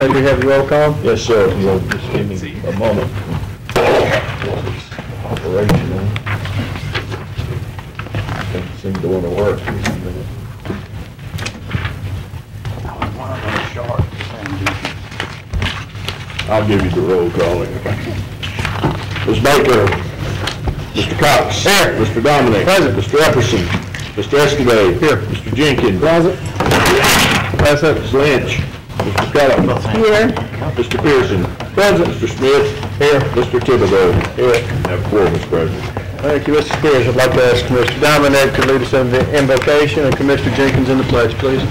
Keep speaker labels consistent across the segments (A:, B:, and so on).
A: May we have the roll call?
B: Yes, sir. You'll just give me a moment. Operational. Doesn't seem to want to work. I'll give you the roll calling. Ms. Baker. Mr. Cox. Here. Mr. Dominic. Present. Mr. Epperson. Mr. Escabay. Here. Mr. Jenkins. Present. Present. Ms. Lynch. Mr. Caddo.
C: Here.
B: Mr. Pearson. Present. Mr. Smith. Here. Mr. Thibodeau. Here. Have four, Mr. President.
A: Thank you, Mr. Spears. I'd like to ask Mr. Dominic to lead us in the invocation and Commissioner Jenkins in the pledge, please.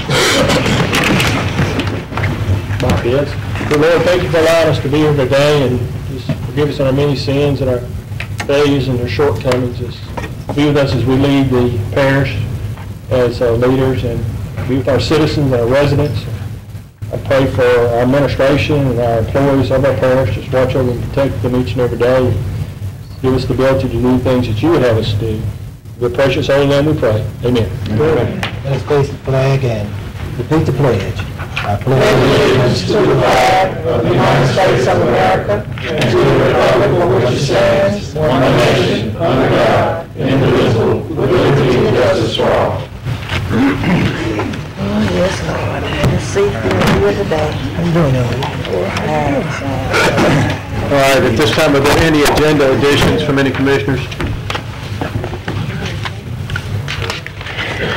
D: Yes. So Lord, thank you for allowing us to be here today, and just forgive us on our many sins and our failures and our shortcomings. Just be with us as we lead the parish as leaders, and be with our citizens and our residents. I pray for our administration and our employees of our parish. Just watch over and protect them each and every day. Give us the ability to do things that you would have us do. In your precious holy name we pray. Amen.
E: Amen. Let's face the flag and repeat the pledge. I pledge allegiance to the flag of the United States of America and to the republic for which it stands, one nation, under God, indivisible, with liberty and justice for all.
C: Oh, yes, Lord. Let's see if you're here today.
E: I'm doing that.
A: All right, at this time, are there any agenda additions from any commissioners?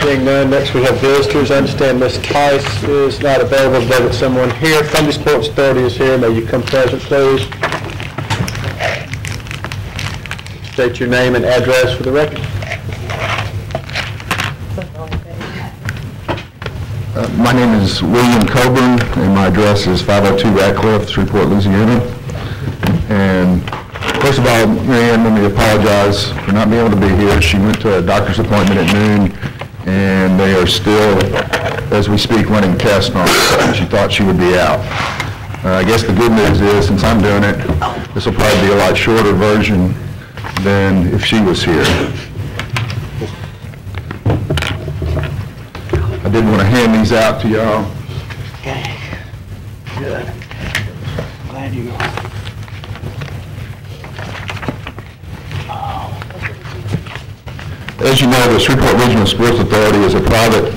A: Seeing none, next we have visitors. I understand Ms. Tice is not available, but it's someone here from the Sports Authority is here. May you come present, please. State your name and address for the record.
F: My name is William Coburn, and my address is 502 Ratcliffe, Shreveport, Louisiana. And first of all, Mary Ann, let me apologize for not being able to be here. She went to a doctor's appointment at noon, and they are still, as we speak, running tests on her, and she thought she would be out. I guess the good news is, since I'm doing it, this will probably be a lot shorter version than if she was here. I did want to hand these out to y'all.
E: Okay. Good. Glad you are.
F: As you know, the Shreveport Regional Sports Authority is a private,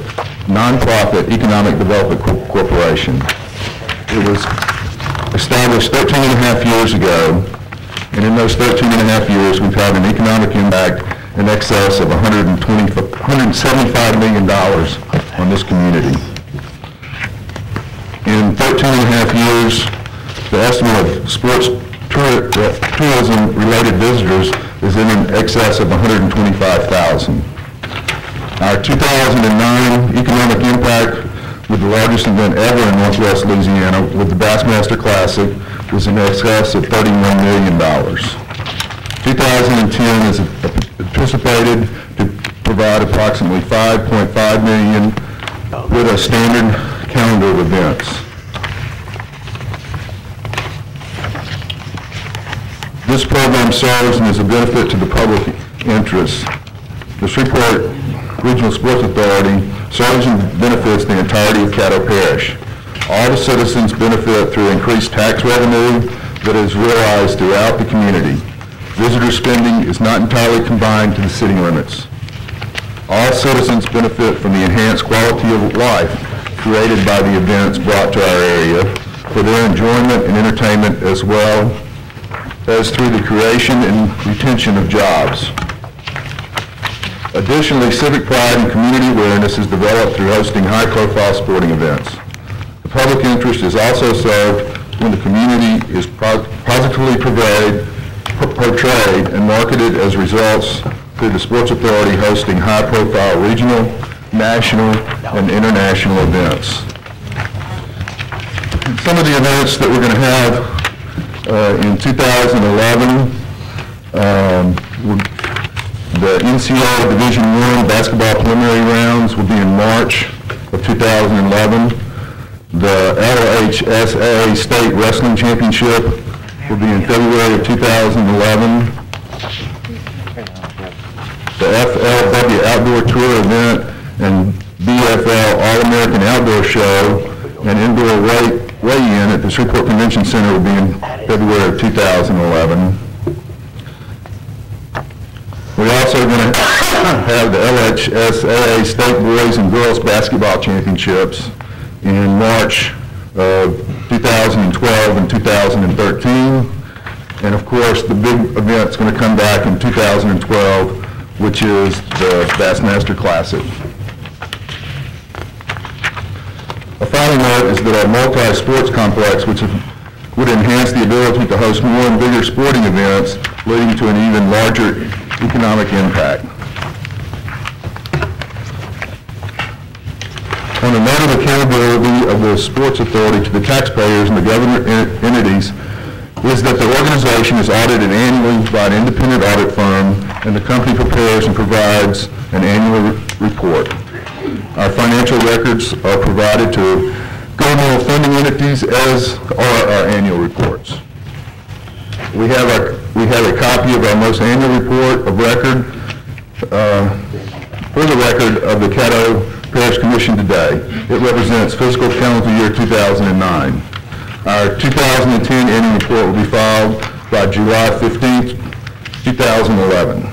F: nonprofit economic development corporation. It was established 13 and a half years ago, and in those 13 and a half years, we've had an economic impact in excess of $175 million on this community. In 13 and a half years, the estimate of sports tourism-related visitors is in excess of 125,000. Our 2009 economic impact with the largest event ever in Northwest Louisiana with the Bassmaster Classic was in excess of $31 million. 2010 is anticipated to provide approximately $5.5 million with a standard calendar of events. This program serves and is a benefit to the public interest. The Shreveport Regional Sports Authority serves and benefits the entirety of Caddo Parish. All the citizens benefit through increased tax revenue that is realized throughout the community. Visitor spending is not entirely confined to the city limits. All citizens benefit from the enhanced quality of life created by the events brought to our area for their enjoyment and entertainment, as well as through the creation and retention of jobs. Additionally, civic pride and community awareness is developed through hosting high-profile sporting events. The public interest is also served when the community is positively portrayed and marketed as results through the Sports Authority hosting high-profile regional, national, and international events. Some of the events that we're going to have in 2011, the NCAA Division I basketball preliminary rounds will be in March of 2011. The LHSA State Wrestling Championship will be in February of 2011. The FLW Outdoor Tour event and BFL All-American Outdoor Show and Indoor Weight weigh-in at the Shreveport Convention Center will be in February of 2011. We're also going to have the LHSAA State Boys and Girls Basketball Championships in March of 2012 and 2013. And of course, the big event's going to come back in 2012, which is the Bassmaster Classic. A final note is that our multi-sports complex, which would enhance the ability to host more and bigger sporting events, leading to an even larger economic impact. On the note of accountability of the Sports Authority to the taxpayers and the government entities, is that the organization is audited annually by an independent audit firm, and the company prepares and provides an annual report. Our financial records are provided to governmental funding entities, as are our annual reports. We have a copy of our most annual report of record for the record of the Caddo Parish Commission today. It represents fiscal calendar year 2009. Our 2010 annual report will be filed by July 15th, 2011.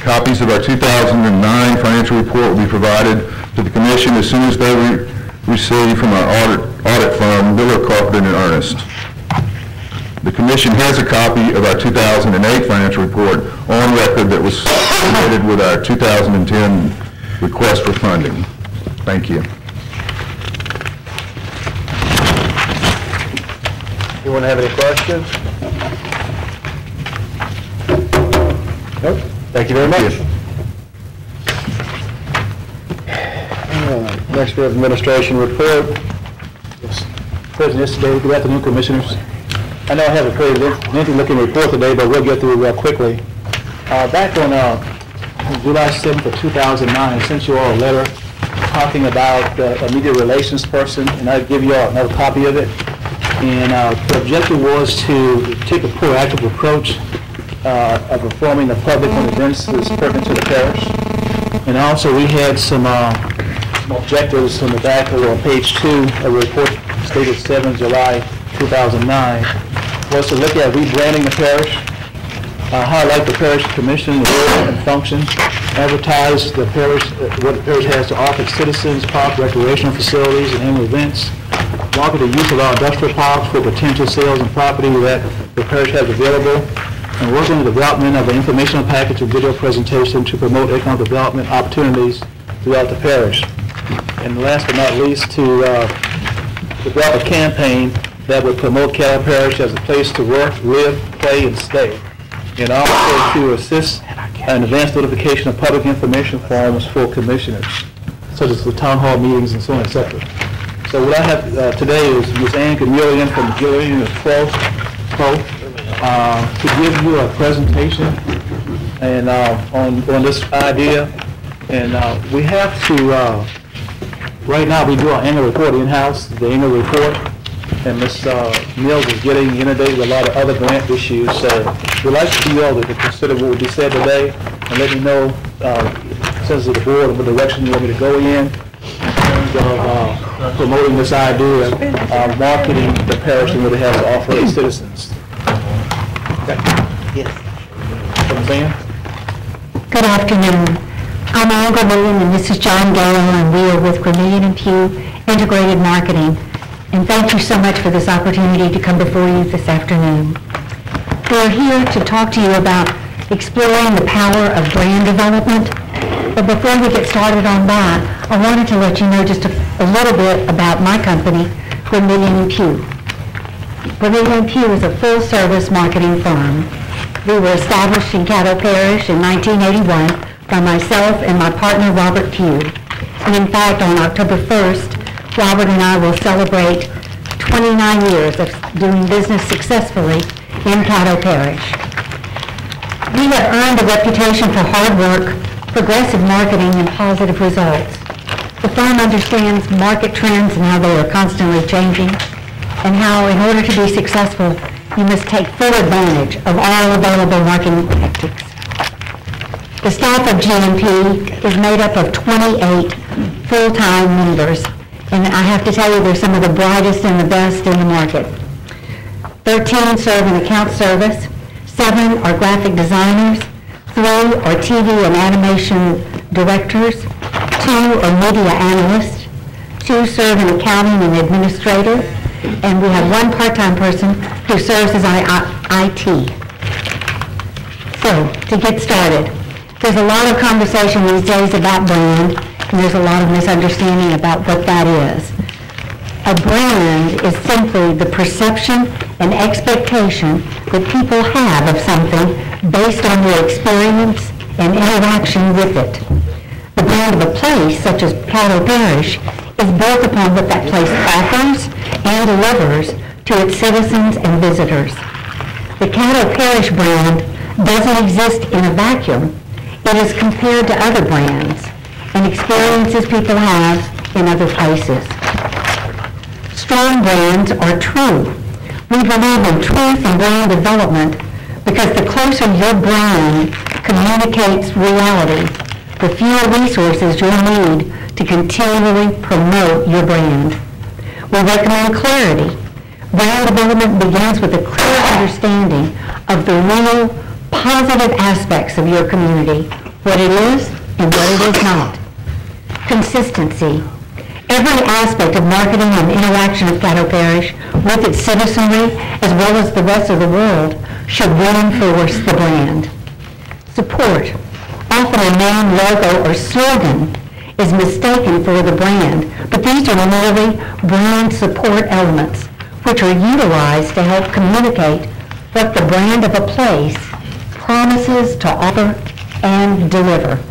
F: Copies of our 2009 financial report will be provided to the Commission as soon as they receive from our audit firm, Miller, Carpenter & Ernest. The Commission has a copy of our 2008 financial report on record that was submitted with our 2010 request for funding. Thank you.
A: Anyone have any questions? Nope. Thank you very much. Next we have administration report.
D: President, yesterday, good afternoon, Commissioners. I know I have a pretty lengthy-looking report today, but we'll get through it real quickly. Back on July 7th of 2009, I sent you all a letter talking about a media relations person, and I'll give you all another copy of it. And the objective was to take a proactive approach of informing the public on events that's pertinent to the parish. And also we had some objectives on the back of on page 2 of the report stated 7 July 2009, was to look at rebranding the parish, highlight the parish commission, role and function, advertise the parish, what the parish has to offer its citizens, park, recreational facilities, and annual events, market the use of our industrial parks for potential sales and property that the parish has available, and work on the development of an informational package and video presentation to promote economic development opportunities throughout the parish. And last but not least, to develop a campaign that would promote Caddo Parish as a place to work, live, play, and stay, and also to assist in advance notification of public information forms for commissioners, such as the town hall meetings and so on, etc. So what I have today is Ms. Ann Camillian from the Gillian Pro to give you a presentation and on this idea. And we have to, right now we do our annual report in-house, the annual report, and Ms. Mills is getting inundated with a lot of other grant issues. So we'd like for you all to consider what would be said today and let me know, since of the board, what direction you want me to go in terms of promoting this idea of marketing the parish and what it has to offer its citizens. Okay.
C: Yes.
G: Good afternoon. I'm Olga William and this is John Gale, and we are with Gramillion & Pugh Integrated Marketing. And thank you so much for this opportunity to come before you this afternoon. We're here to talk to you about exploring the power of brand development. But before we get started on that, I wanted to let you know just a little bit about my company, Gramillion & Pugh. Gramillion & Pugh is a full-service marketing firm. We were established in Caddo Parish in 1981 by myself and my partner, Robert Pugh. And in fact, on October 1st, Robert and I will celebrate 29 years of doing business successfully in Caddo Parish. We have earned a reputation for hard work, progressive marketing, and positive results. The firm understands market trends and how they are constantly changing, and how, in order to be successful, you must take full advantage of all available marketing tactics. The staff of GMP is made up of 28 full-time members, And I have to tell you, they're some of the brightest and the best in the market. 13 serve in account service, 7 are graphic designers, 3 are TV and animation directors, 2 are media analysts, 2 serve in accounting and administrator, and we have 1 part-time person who serves as IT. So, to get started, there's a lot of conversation these days about brand, and there's a lot of misunderstanding about what that is. A brand is simply the perception and expectation that people have of something based on their experience and interaction with it. The brand of a place, such as Caddo Parish, is built upon what that place offers and delivers to its citizens and visitors. The Caddo Parish brand doesn't exist in a vacuum. It is compared to other brands and experiences people have in other places. Strong brands are true. We believe in truth and brand development because the closer your brand communicates reality, the fewer resources you'll need to continually promote your brand. We recommend clarity. Brand development begins with a clear understanding of the real positive aspects of your community, what it is and what it is not. Consistency. Every aspect of marketing and interaction of Caddo Parish with its citizenry as well as the rest of the world should reinforce the brand. Support. Often a name, logo, or slogan is mistaken for the brand, but these are merely brand support elements which are utilized to help communicate what the brand of a place promises to offer and deliver.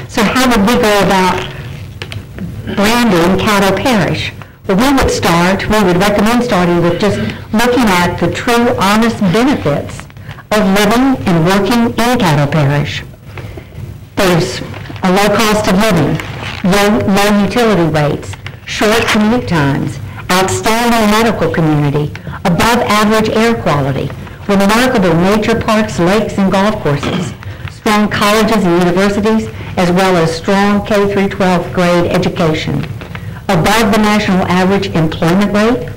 G: So how would we go about branding Caddo Parish? Well, we would recommend starting with just looking at the true, honest benefits of living and working in Caddo Parish. There's a low cost of living, low utility rates, short commute times, outstanding medical community, above average air quality, remarkable nature parks, lakes, and golf courses, strong colleges and universities, as well as strong K through 12th grade education, above the national average employment rate,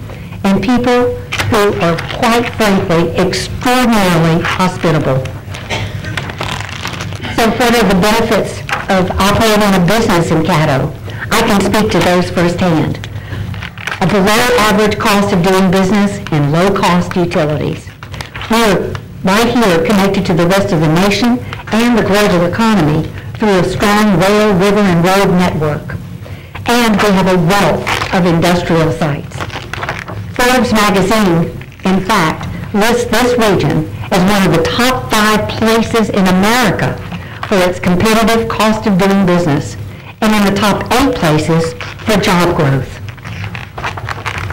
G: and people who are, quite frankly, extraordinarily hospitable. So what are the benefits of operating a business in Caddo? I can speak to those firsthand. A below average cost of doing business and low cost utilities. We are right here connected to the rest of the nation and the global economy through a strong rail, river, and road network. And we have a wealth of industrial sites. Forbes magazine, in fact, lists this region as one of the top 5 places in America for its competitive cost of doing business, and in the top 8 places for job growth.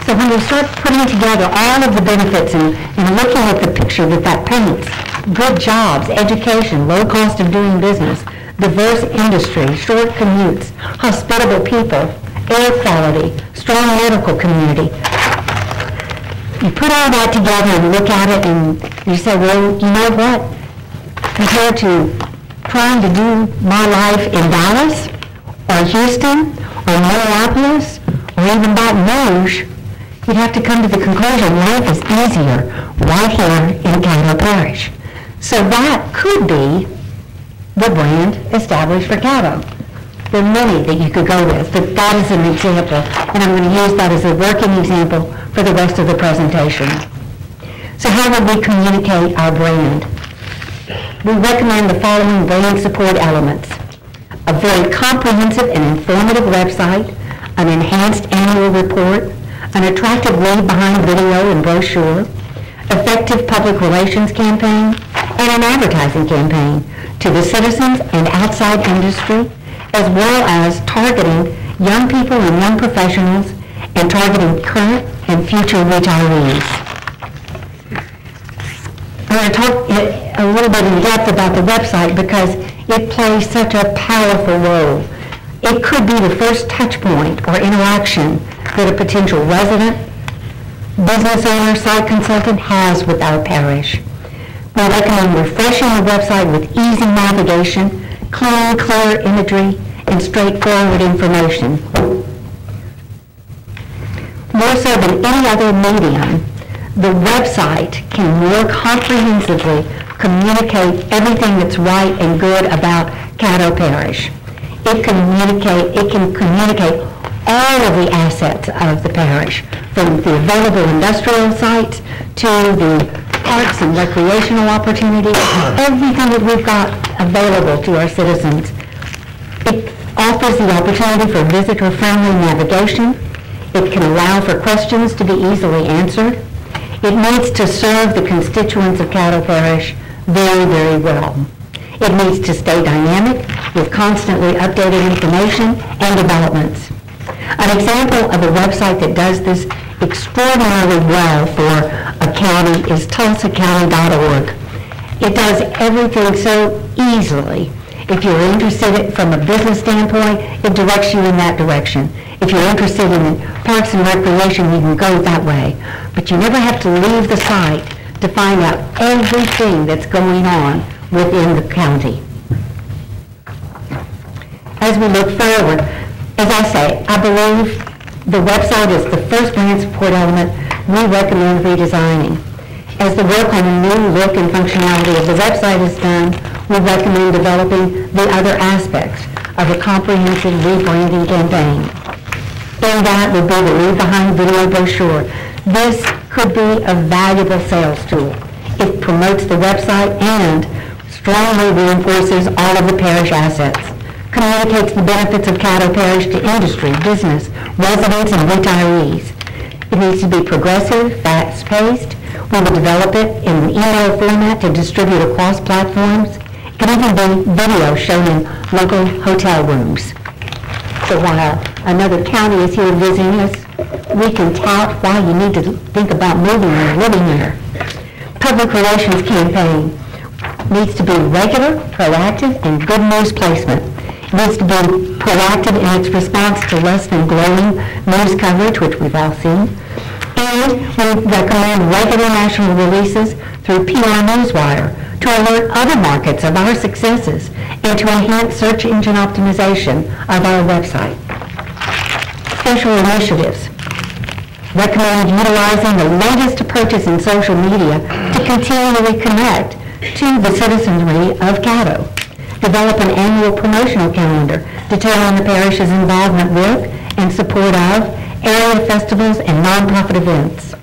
G: So when you start putting together all of the benefits and looking at the picture that paints, good jobs, education, low cost of doing business, diverse industry, short commutes, hospitable people, air quality, strong medical community. You put all that together and look at it and you say, well, you know what? Compared to trying to do my life in Dallas or Houston or Minneapolis or even Baton Rouge, you'd have to come to the conclusion life is easier right here in Caddo Parish. So that could be the brand established for Caddo. There are many that you could go with, but that is an example, and I'm going to use that as a working example for the rest of the presentation. So how would we communicate our brand? We recommend the following brand support elements: a very comprehensive and informative website, an enhanced annual report, an attractive leave behind video and brochure, effective public relations campaign, and an advertising campaign to the citizens and outside industry, as well as targeting young people and young professionals and targeting current and future retirees. I'm going to talk a little bit in depth about the website because it plays such a powerful role. It could be the first touch point or interaction that a potential resident, business owner, site consultant has with our parish. We recommend refreshing the website with easy navigation, clean, clear imagery, and straightforward information. more so than any other medium, the website can more comprehensively communicate everything that's right and good about Caddo Parish. It can communicate all of the assets of the parish, from the available industrial sites to the parks and recreational opportunities, everything that we've got available to our citizens. It offers the opportunity for visitor-friendly navigation. It can allow for questions to be easily answered. It needs to serve the constituents of Caddo Parish very, very well. It needs to stay dynamic with constantly updated information and developments. An example of a website that does this extraordinarily well for a county is tulsacounty.org. It does everything so easily. If you're interested from a business standpoint, it directs you in that direction. If you're interested in parks and recreation, you can go that way. But you never have to leave the site to find out everything that's going on within the county. As we look forward, as I say, I believe the website is the first brand support element we recommend redesigning. As the work on the new look and functionality of the website is done, we recommend developing the other aspects of a comprehensive rebranding campaign. And that would be the Leave Behind video brochure. This could be a valuable sales tool. It promotes the website and strongly reinforces all of the parish assets, communicates the benefits of Caddo Parish to industry, business, residents, and retirees. It needs to be progressive, fast-paced. We will develop it in an email format to distribute across platforms. It can even be video shown in local hotel rooms. So while another county is here visiting us, we can tout why you need to think about moving or living here. Public relations campaign needs to be regular, proactive, and good news placement. It needs to be proactive in its response to less than glowing news coverage, which we've all seen. And we recommend regular national releases through PR Newswire to alert other markets of our successes and to enhance search engine optimization of our website. Special initiatives. Recommend utilizing the latest approaches in social media to continually connect to the citizenry of Caddo. Develop an annual promotional calendar detailing the parish's involvement with and support of area festivals and nonprofit events.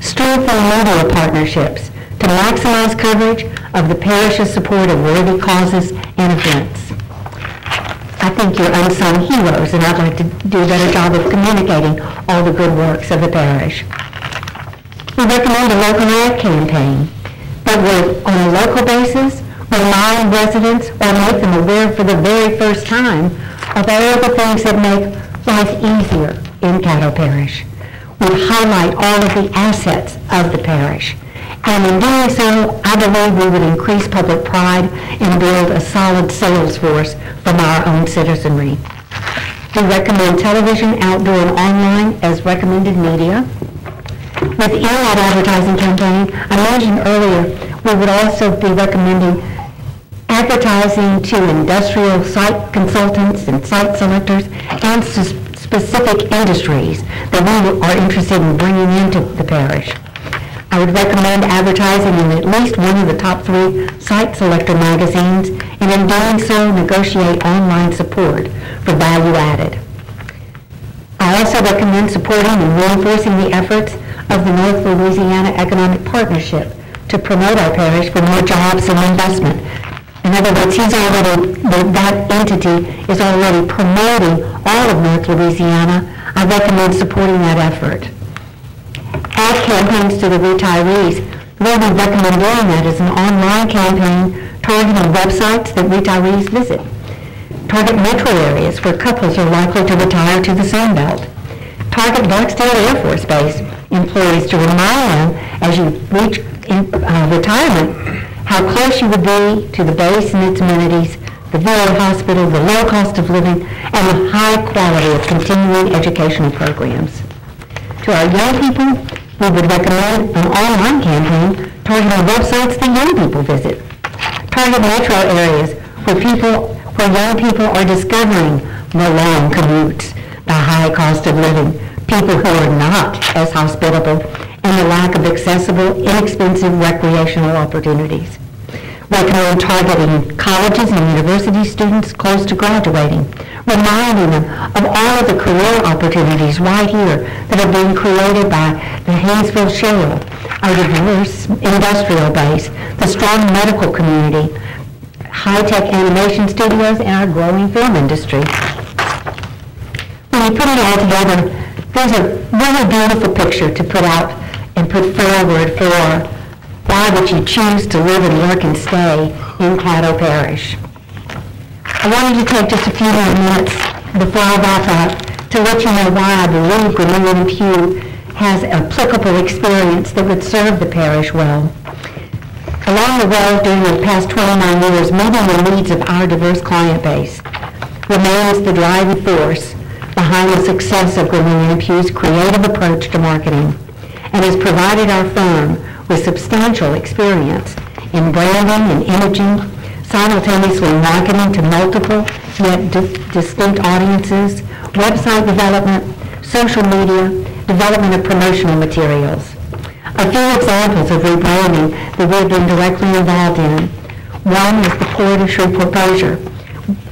G: Strengthen media partnerships to maximize coverage of the parish's support of worthy causes and events. I think you're unsung heroes, and I'd like to do a better job of communicating all the good works of the parish. We recommend a local ad campaign that would, on a local basis, remind residents or make them aware for the very first time of all the things that make life easier in Caddo Parish. We highlight all of the assets of the parish. And in doing so, I believe we would increase public pride and build a solid sales force from our own citizenry. We recommend television, outdoor, and online as recommended media. With in-ad advertising campaign, I mentioned earlier, we would also be recommending advertising to industrial site consultants and site selectors and specific industries that we are interested in bringing into the parish. I would recommend advertising in at least one of the top 3 site selector magazines, and in doing so, negotiate online support for value added. I also recommend supporting and reinforcing the efforts of the North Louisiana Economic Partnership to promote our parish for more jobs and investment. In other words, that entity is already promoting all of North Louisiana. I recommend supporting that effort. Ad campaigns to the retirees. The way we recommend doing that is an online campaign targeting websites that retirees visit. Target metro areas where couples are likely to retire to the Sun Belt. Target Blackstone Air Force Base employees to remind them as you reach retirement how close you would be to the base and its amenities, the VA hospital, the low cost of living, and the high quality of continuing educational programs. To our young people, we would recommend an online campaign targeting websites that young people visit. Target metro areas where young people are discovering the long commutes, the high cost of living, people who are not as hospitable, and the lack of accessible, inexpensive recreational opportunities. Recommend targeting colleges and university students close to graduating, reminding them of all of the career opportunities right here that are being created by the Haynesville Shale, our diverse industrial base, the strong medical community, high-tech animation studios, and our growing film industry. When you put it all together, there's a really beautiful picture to put out and put forward for why would you choose to live and work and stay in Caddo Parish. I wanted to take just a few more minutes before I wrap up to let you know why I believe Cornelian Pugh has applicable experience that would serve the parish well. Along the way, during the past 29 years, meeting the needs of our diverse client base remains the driving force behind the success of Cornelian Pugh's creative approach to marketing, and has provided our firm with substantial experience in branding and imaging, simultaneously marketing to multiple yet distinct audiences, website development, social media, development of promotional materials. A few examples of rebranding that we've been directly involved in. One is the Port of Shreveport-Bossier.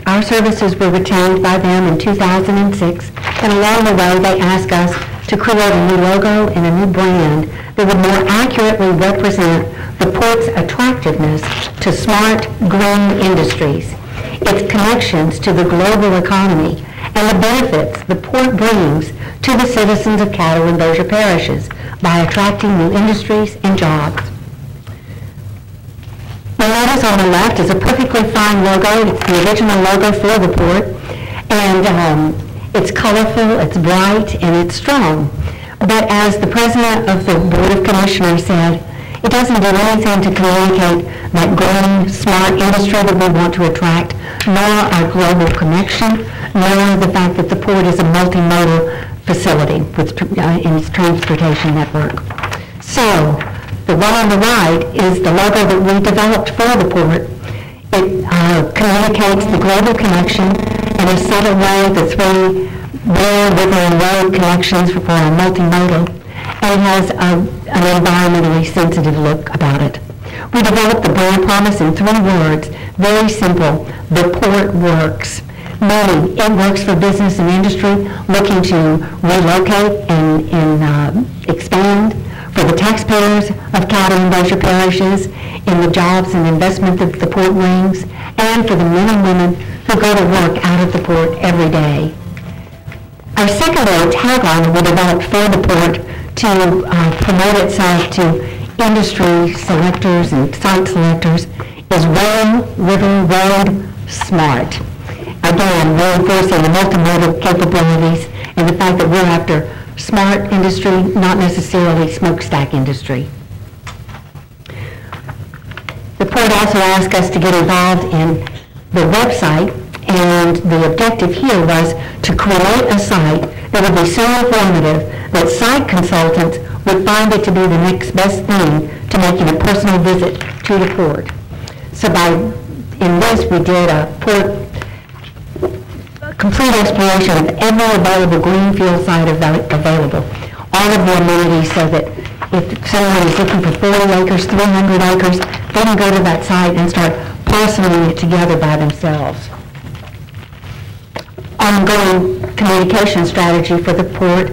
G: Our services were retained by them in 2006, and along the way they asked us to create a new logo and a new brand that would more accurately represent the port's attractiveness to smart, green industries, its connections to the global economy, and the benefits the port brings to the citizens of Caddo and Bossier parishes by attracting new industries and jobs. The notice on the left is a perfectly fine logo. It's the original logo for the port, and it's colorful, it's bright, and it's strong. But as the president of the Board of Commissioners said, it doesn't do anything to communicate that growing, smart industry that we want to attract, nor our global connection, nor the fact that the port is a multimodal facility with, in its transportation network. So, the one on the right is the logo that we developed for the port. It communicates the global connection in a subtle way, the three rail, river, and road connections for a multimodal, and it has an environmentally sensitive look about it. We developed the brand promise in 3 words, very simple: the port works. Meaning, it works for business and industry looking to relocate and expand, for the taxpayers of Caddo and Bossier parishes in the jobs and investment that the port brings, and for the men and women who go to work out at the port every day. Our secondary tagline that we developed for the port to promote itself to industry selectors and site selectors is rail, river, road, smart. Again, reinforcing the multimodal capabilities and the fact that we're after smart industry, not necessarily smokestack industry. The port also asked us to get involved in the website, and the objective here was to create a site that would be so informative that site consultants would find it to be the next best thing to making a personal visit to the port. So in this we did a port complete exploration of every available greenfield site available, all of the amenities, so that if someone is looking for 40 acres, 300 acres, they can go to that site and start parceling it together by themselves. Ongoing communication strategy for the port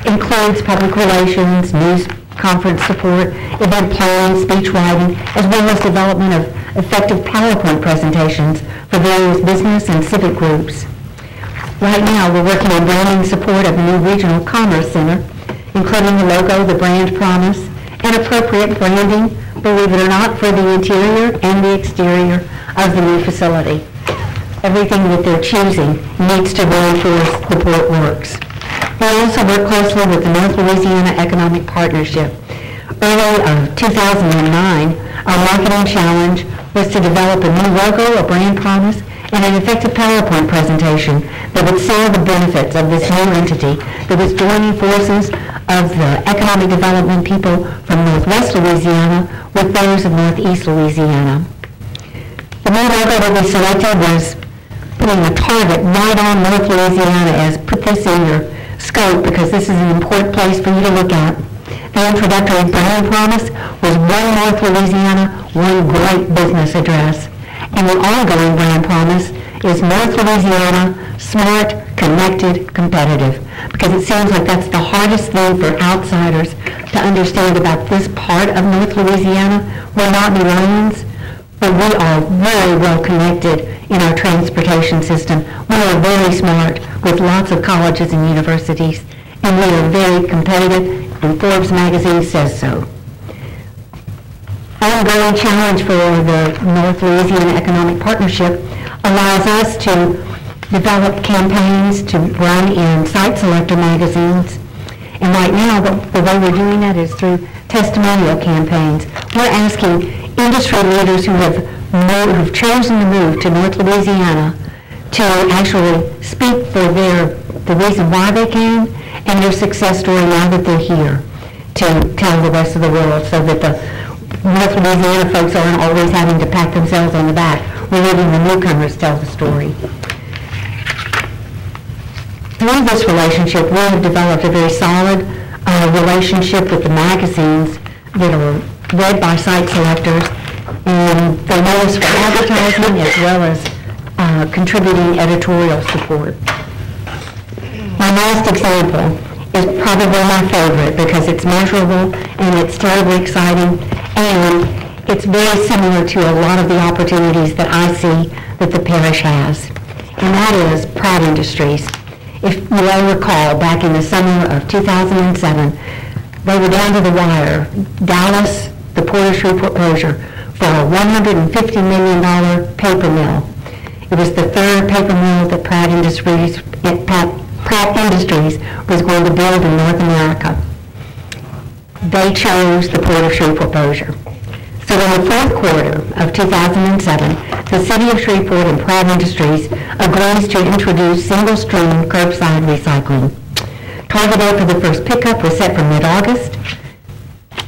G: includes public relations, news conference support, event planning, speech writing, as well as development of effective PowerPoint presentations for various business and civic groups. Right now, we're working on branding support of the new Regional Commerce Center, including the logo, the brand promise, and appropriate branding, believe it or not, for the interior and the exterior of the new facility. Everything that they're choosing needs to reinforce the port works. We also work closely with the North Louisiana Economic Partnership. Early 2009, our marketing challenge was to develop a new logo, a brand promise, and an effective PowerPoint presentation that would sell the benefits of this new entity that was joining forces of the economic development people from Northwest Louisiana with those of Northeast Louisiana. The new logo that we selected was putting a target right on North Louisiana as put this in your scope because this is an important place for you to look at. The introductory brand promise was One North Louisiana, One Great Business Address. And the ongoing brand promise is North Louisiana, Smart, Connected, Competitive. Because it seems like that's the hardest thing for outsiders to understand about this part of North Louisiana. We're not New Orleans, but we are very well connected in our transportation system. We are very smart with lots of colleges and universities, and we are very competitive, and Forbes magazine says so. Ongoing challenge for the North Louisiana Economic Partnership allows us to develop campaigns to run in site selector magazines. And right now, the way we're doing that is through testimonial campaigns. We're asking industry leaders who've chosen to move to North Louisiana to actually speak for the reason why they came and their success story now that they're here to tell the rest of the world, so that the North Louisiana folks aren't always having to pat themselves on the back. We're letting the newcomers tell the story. Through this relationship, we have developed a very solid relationship with the magazines that are read by site selectors, and they know us for advertising as well as contributing editorial support. My last example is probably my favorite because it's measurable and it's terribly exciting, and it's very similar to a lot of the opportunities that I see that the parish has, and that is Pratt Industries. If you will recall, back in the summer of 2007, they were down to the wire. Dallas, the Parish Shreveport closure for a $150 million paper mill. It was the third paper mill that Pratt Industries was going to build in North America. They chose the Port of Shreveport closure. So in the fourth quarter of 2007, the City of Shreveport and Pratt Industries agrees to introduce single-stream curbside recycling. Target date for the first pickup was set for mid-August.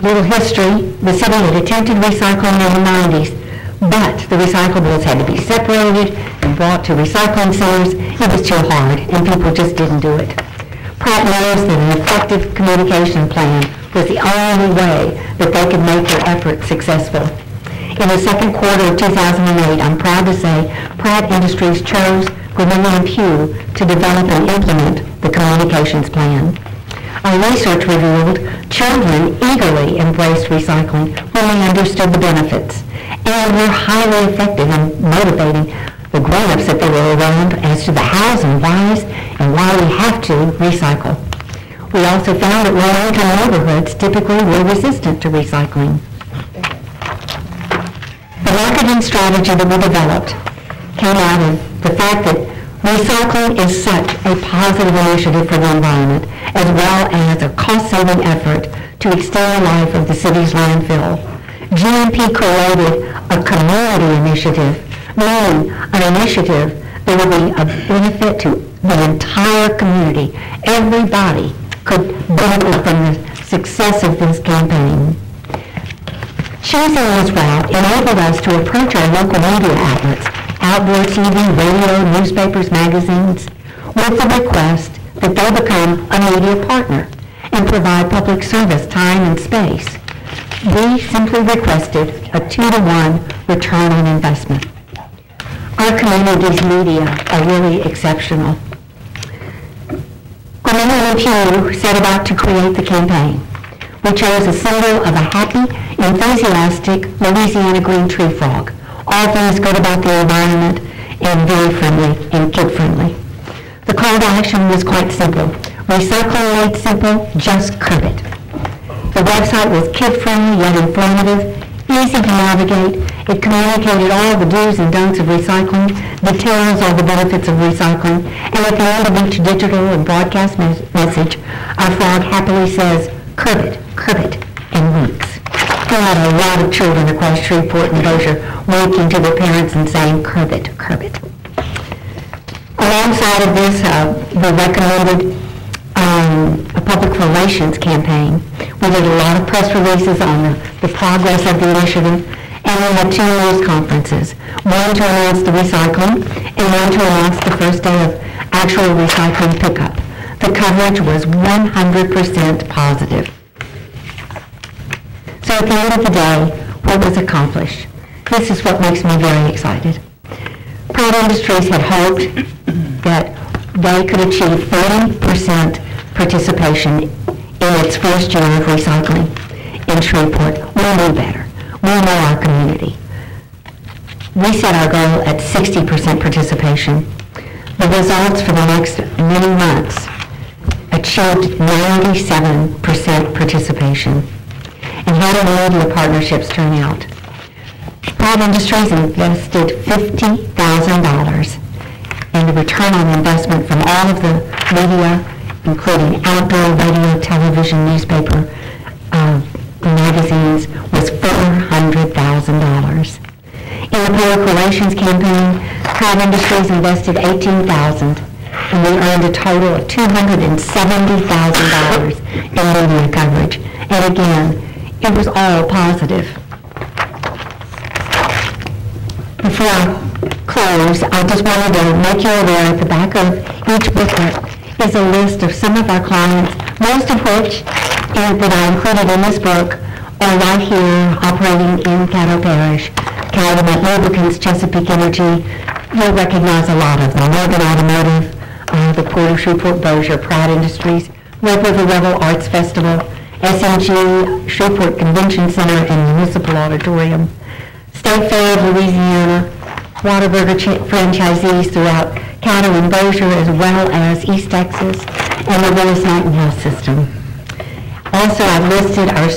G: Little history, the city had attempted recycling in the 90s, but the recyclables had to be separated and brought to recycling centers. It was too hard, and people just didn't do it. Pratt knows that an effective communication plan was the only way that they could make their efforts successful. In the second quarter of 2008, I'm proud to say Pratt Industries chose Gramillion Pugh to develop and implement the communications plan. Our research revealed children eagerly embraced recycling when they understood the benefits, and were highly effective in motivating the grown-ups that they were around as to the hows and whys and why we have to recycle. We also found that low-income neighborhoods typically were resistant to recycling. The marketing strategy that we developed came out of the fact that recycling is such a positive initiative for the environment, as well as a cost-saving effort to extend the life of the city's landfill. GMP created a community initiative, meaning an initiative that would be a benefit to the entire community. Everybody could benefit from the success of this campaign. Choosing this route enabled us to approach our local media outlets, outdoor TV, radio, newspapers, magazines, with the request that they become a media partner and provide public service time and space. We simply requested a 2-to-1 return on investment. Our community's media are really exceptional. Gramillion Pugh set about to create the campaign. We chose a symbol of a happy, enthusiastic Louisiana green tree frog. All things good about the environment and very friendly and kid-friendly. The call to action was quite simple. Recycling made simple, just curb it. The website was kid-friendly yet informative, easy to navigate. It communicated all the do's and don'ts of recycling, details all the benefits of recycling, and at the end of each digital and broadcast message, our frog happily says, curb it, and winks. We had a lot of children across Shreveport and Bossier winking to their parents and saying, curb it. Alongside of this, we recommended a public relations campaign. We did a lot of press releases on the progress of the initiative, and we had 2 news conferences, one to announce the recycling and one to announce the first day of actual recycling pickup. The coverage was 100% positive. So at the end of the day, what was accomplished? This is what makes me very excited. Pratt Industries had hoped that they could achieve 40% participation in its first year of recycling in Shreveport. We knew better. We know our community. We set our goal at 60% participation. The results for the next many months achieved 97% participation. And how did the media partnerships turn out? Pratt Industries invested $50,000, and the return on investment from all of the media, including outdoor, radio, television, newspaper, magazines, was $400,000. In the public relations campaign, Pratt Industries invested $18,000, and we earned a total of $270,000 in media coverage. And again, it was all positive. Before I close, I just wanted to make you aware at the back of each booklet is a list of some of our clients, most of which that I included in this book are right here operating in Caddo Parish. Caddo Lubricants, Chesapeake Energy, you'll recognize a lot of them. Morgan Automotive, the Port of Shreveport Bossier, Pratt Industries, Red River Rebel Arts Festival, SMG, Shreveport Convention Center and Municipal Auditorium, State Fair of Louisiana, Whataburger franchisees throughout Caddo and Bossier, as well as East Texas, and the Willis Nightingale System. Also, I've listed our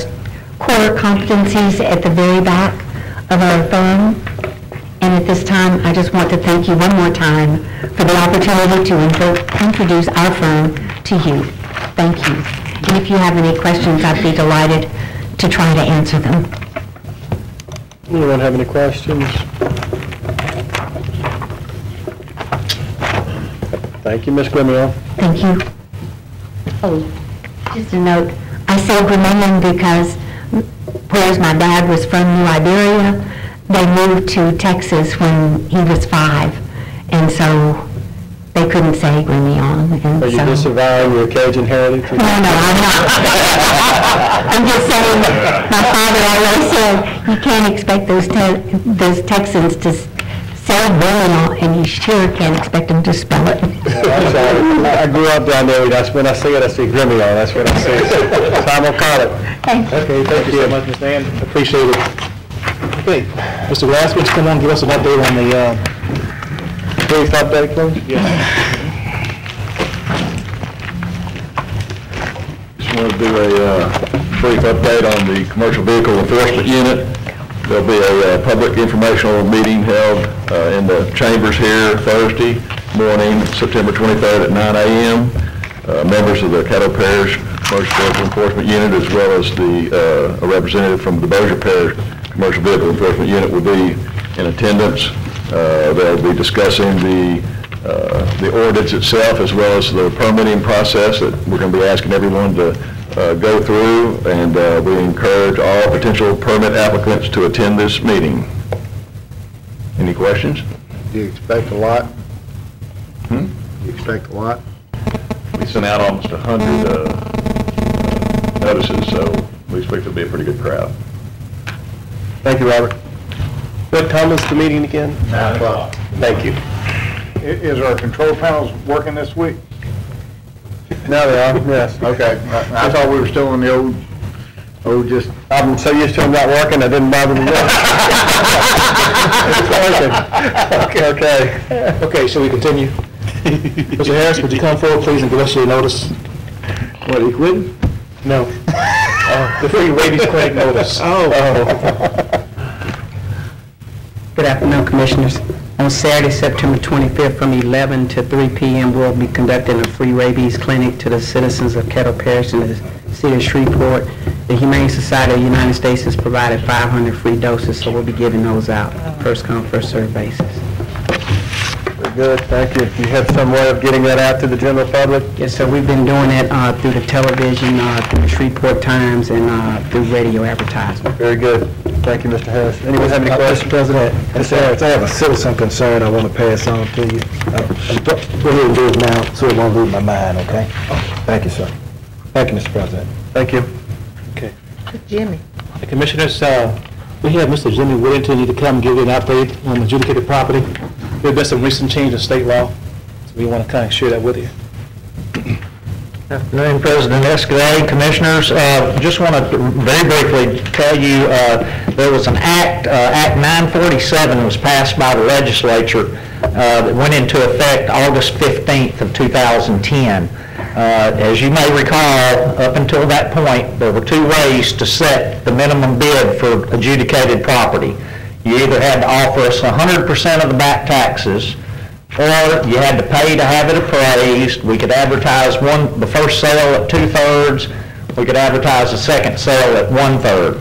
G: core competencies at the very back of our firm. And at this time, I just want to thank you one more time for the opportunity to introduce our firm to you. Thank you. And if you have any questions, I'd be delighted to try to answer them.
A: Anyone have any questions? Thank you, Ms. Grimmill.
G: Thank you. Oh, just a note. I say Grimillion because whereas my dad was from New Iberia, they moved to Texas when he was 5, and so they couldn't say Grimillon.
A: Are you disavowing your Cajun heritage?
G: No, I'm not. I'm just saying, my father always said, you can't expect those Texans to say Grimillon, and you sure can't expect them to spell it.
A: I grew up down there. That's when I see it, I see Grimillon. That's what I see. So I'm going to call it. Okay, thank you so much, Ms. Ann. Appreciate it.
E: Okay, Mr. Glass, would you come on and give us an update on the...
A: Brief update, please?
F: Just want to do a brief update on the Commercial Vehicle Enforcement Unit. There'll be a public informational meeting held in the chambers here Thursday morning, September 23rd at 9 a.m. Members of the Caddo Parish Commercial Vehicle Enforcement Unit, as well as a representative from the Bossier Parish Commercial Vehicle Enforcement Unit, will be in attendance. They'll be discussing the ordinance itself, as well as the permitting process that we're going to be asking everyone to go through, and we encourage all potential permit applicants to attend this meeting. Any questions?
H: Do you expect a lot? Do you expect a lot?
F: We sent out almost 100 notices, so we expect it'll be a pretty good crowd.
A: Thank you, Robert. What time is the meeting again?
H: 9 o'clock.
A: Thank you.
H: Is our control panels working this week?
A: Now they are, yes.
H: Okay, I thought we were still in the old just...
A: I'm so used to them not working, I didn't bother to look. It's working. Okay.
E: Okay, shall we continue? Mr. Harris, would you come forward, please, and give us your notice?
H: What, he quitting?
E: No. The free rabies clinic notice.
I: Good afternoon, Commissioners. On Saturday, September 25th, from 11 to 3 p.m., we'll be conducting a free rabies clinic to the citizens of Caddo Parish in the city of Shreveport. The Humane Society of the United States has provided 500 free doses, so we'll be giving those out, first come, first served basis.
A: Very good, thank you. You have some way of getting that out to the general public?
I: Yes, sir. We've been doing it through the television, through the Shreveport Times, and through radio advertisement.
A: Very good. Thank you, Mr. Harris. Anyone have any questions?
H: Mr. President, Mr. Harris, I have a citizen concern I want to pass on to you. Go ahead and do it now, so it won't lose my mind, okay? Thank you, sir. Thank you, Mr. President.
A: Thank you.
C: Good Jimmy.
D: The Commissioners, we have Mr. Jimmy Whittington to come give you an update on adjudicated property. There's been some recent change in state law, so we want to kind of share that with you.
J: Afternoon, President Escalade, Commissioners. Just want to very briefly tell you there was an Act 947 was passed by the legislature that went into effect August 15th of 2010. As you may recall, up until that point, there were two ways to set the minimum bid for adjudicated property. You either had to offer us 100% of the back taxes, or you had to pay to have it appraised. We could advertise the first sale at 2/3. We could advertise the second sale at 1/3.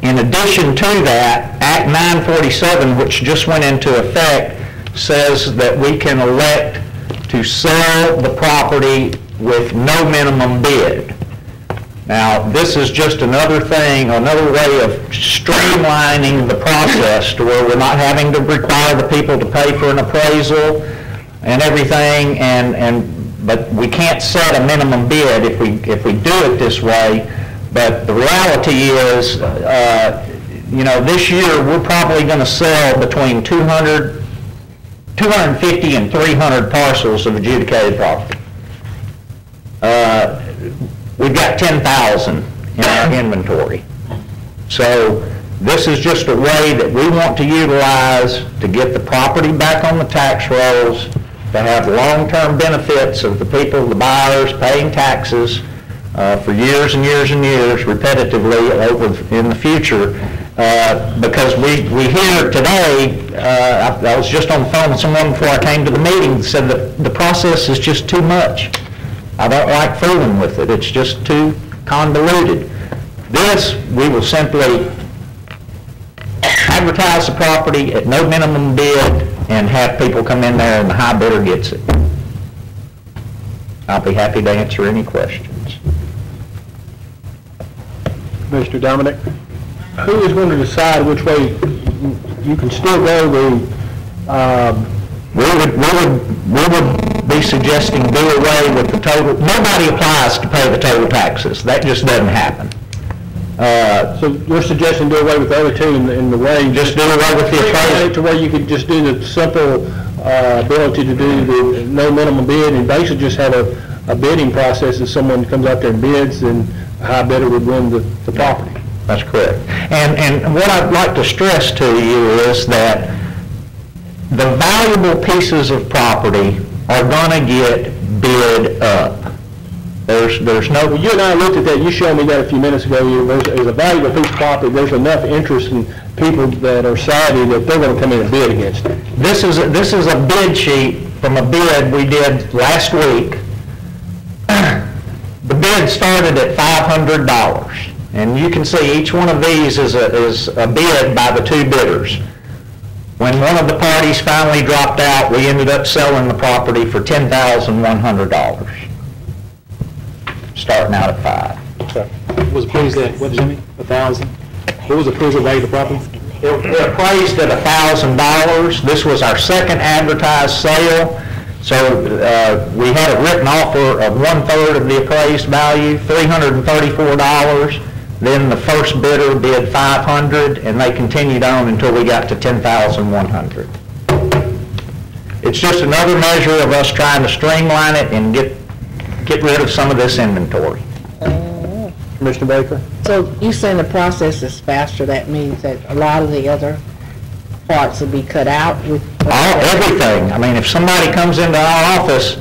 J: In addition to that, Act 947, which just went into effect, says that we can elect to sell the property with no minimum bid. Now, this is just another thing, another way of streamlining the process to where we're not having to require the people to pay for an appraisal and everything, but we can't set a minimum bid if we do it this way. But the reality is, this year we're probably going to sell between 250 and 300 parcels of adjudicated property. We've got 10,000 in our inventory. So this is just a way that we want to utilize to get the property back on the tax rolls, to have long-term benefits of the people, the buyers, paying taxes for years and years and years repetitively over in the future. Because we hear today, I was just on the phone with someone before I came to the meeting, said that the process is just too much. I don't like fooling with it. It's just too convoluted. This, we will simply advertise the property at no minimum bid and have people come in there and the high bidder gets it. I'll be happy to answer any questions.
D: Mr. Dominic, who is going to decide which way you can still go
J: We would be suggesting do away with the total. Nobody applies to pay the total taxes. That just doesn't happen.
D: So you're suggesting do away with the other two in the way?
J: Just do away with the appraisal.
D: To where you could just do the simple ability to do the no minimum bid and basically just have a bidding process. If someone comes out there and bids, then a high bidder would win the property.
J: That's correct. And what I'd like to stress to you is that the valuable pieces of property are going to get bid up. There's no...
D: Well, you and I looked at that. You showed me that a few minutes ago. There's a valuable piece of property. There's enough interest in people that are savvy that they're going to come in and bid against it.
J: This is a bid sheet from a bid we did last week. The bid started at $500. And you can see each one of these is a bid by the two bidders. When one of the parties finally dropped out, we ended up selling the property for $10,100, starting out at $5,000.
D: Okay. Was appraised at, what, Jimmy, 1,000? What was the appraisal value of the property?
J: It appraised at $1,000. This was our second advertised sale. So we had a written offer of 1/3 of the appraised value, $334. Then the first bidder bid $500, and they continued on until we got to $10,100. It's just another measure of us trying to streamline it and get rid of some of this inventory.
A: Commissioner Baker?
C: So you saying the process is faster, that means that a lot of the other parts will be cut out with...
J: Everything. I mean, if somebody comes into our office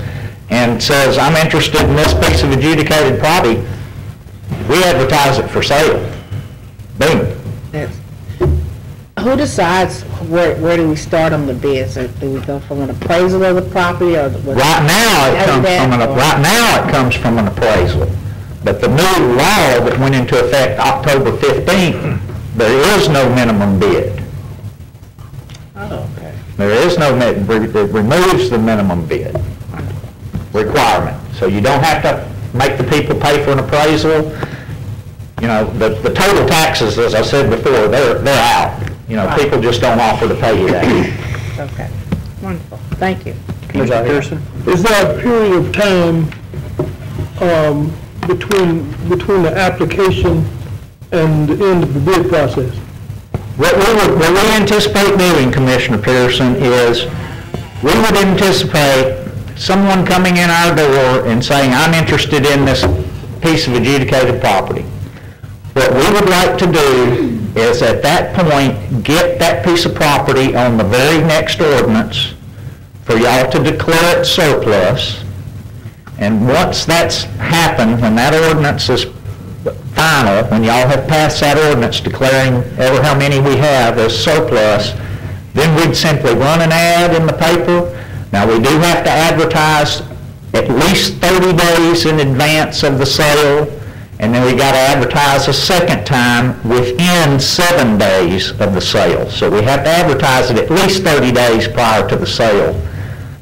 J: and says, I'm interested in this piece of adjudicated property, we advertise it for sale. Boom.
C: Who decides where do we start on the bids? Do we go from an appraisal of the property, or
J: right now it comes from an appraisal. But the new law that went into effect October 15th, there is no minimum bid.
C: Oh, okay.
J: There is no, it removes the minimum bid requirement. So you don't have to make the people pay for an appraisal. you know, the total taxes, as I said before, they're out. You know, people just don't offer to pay you that.
C: Okay, wonderful, thank you.
A: Mr. Pearson?
D: Is there a period of time between the application and the end of the bid process?
J: What we anticipate doing, Commissioner Pearson, is we would anticipate someone coming in our door and saying, I'm interested in this piece of adjudicated property. What we would like to do is at that point, get that piece of property on the very next ordinance for y'all to declare it surplus. And once that's happened, when that ordinance is final, when y'all have passed that ordinance declaring ever how many we have as surplus, then we'd simply run an ad in the paper. Now, we do have to advertise at least 30 days in advance of the sale, and then we got to advertise a second time within 7 days of the sale. So we have to advertise it at least 30 days prior to the sale.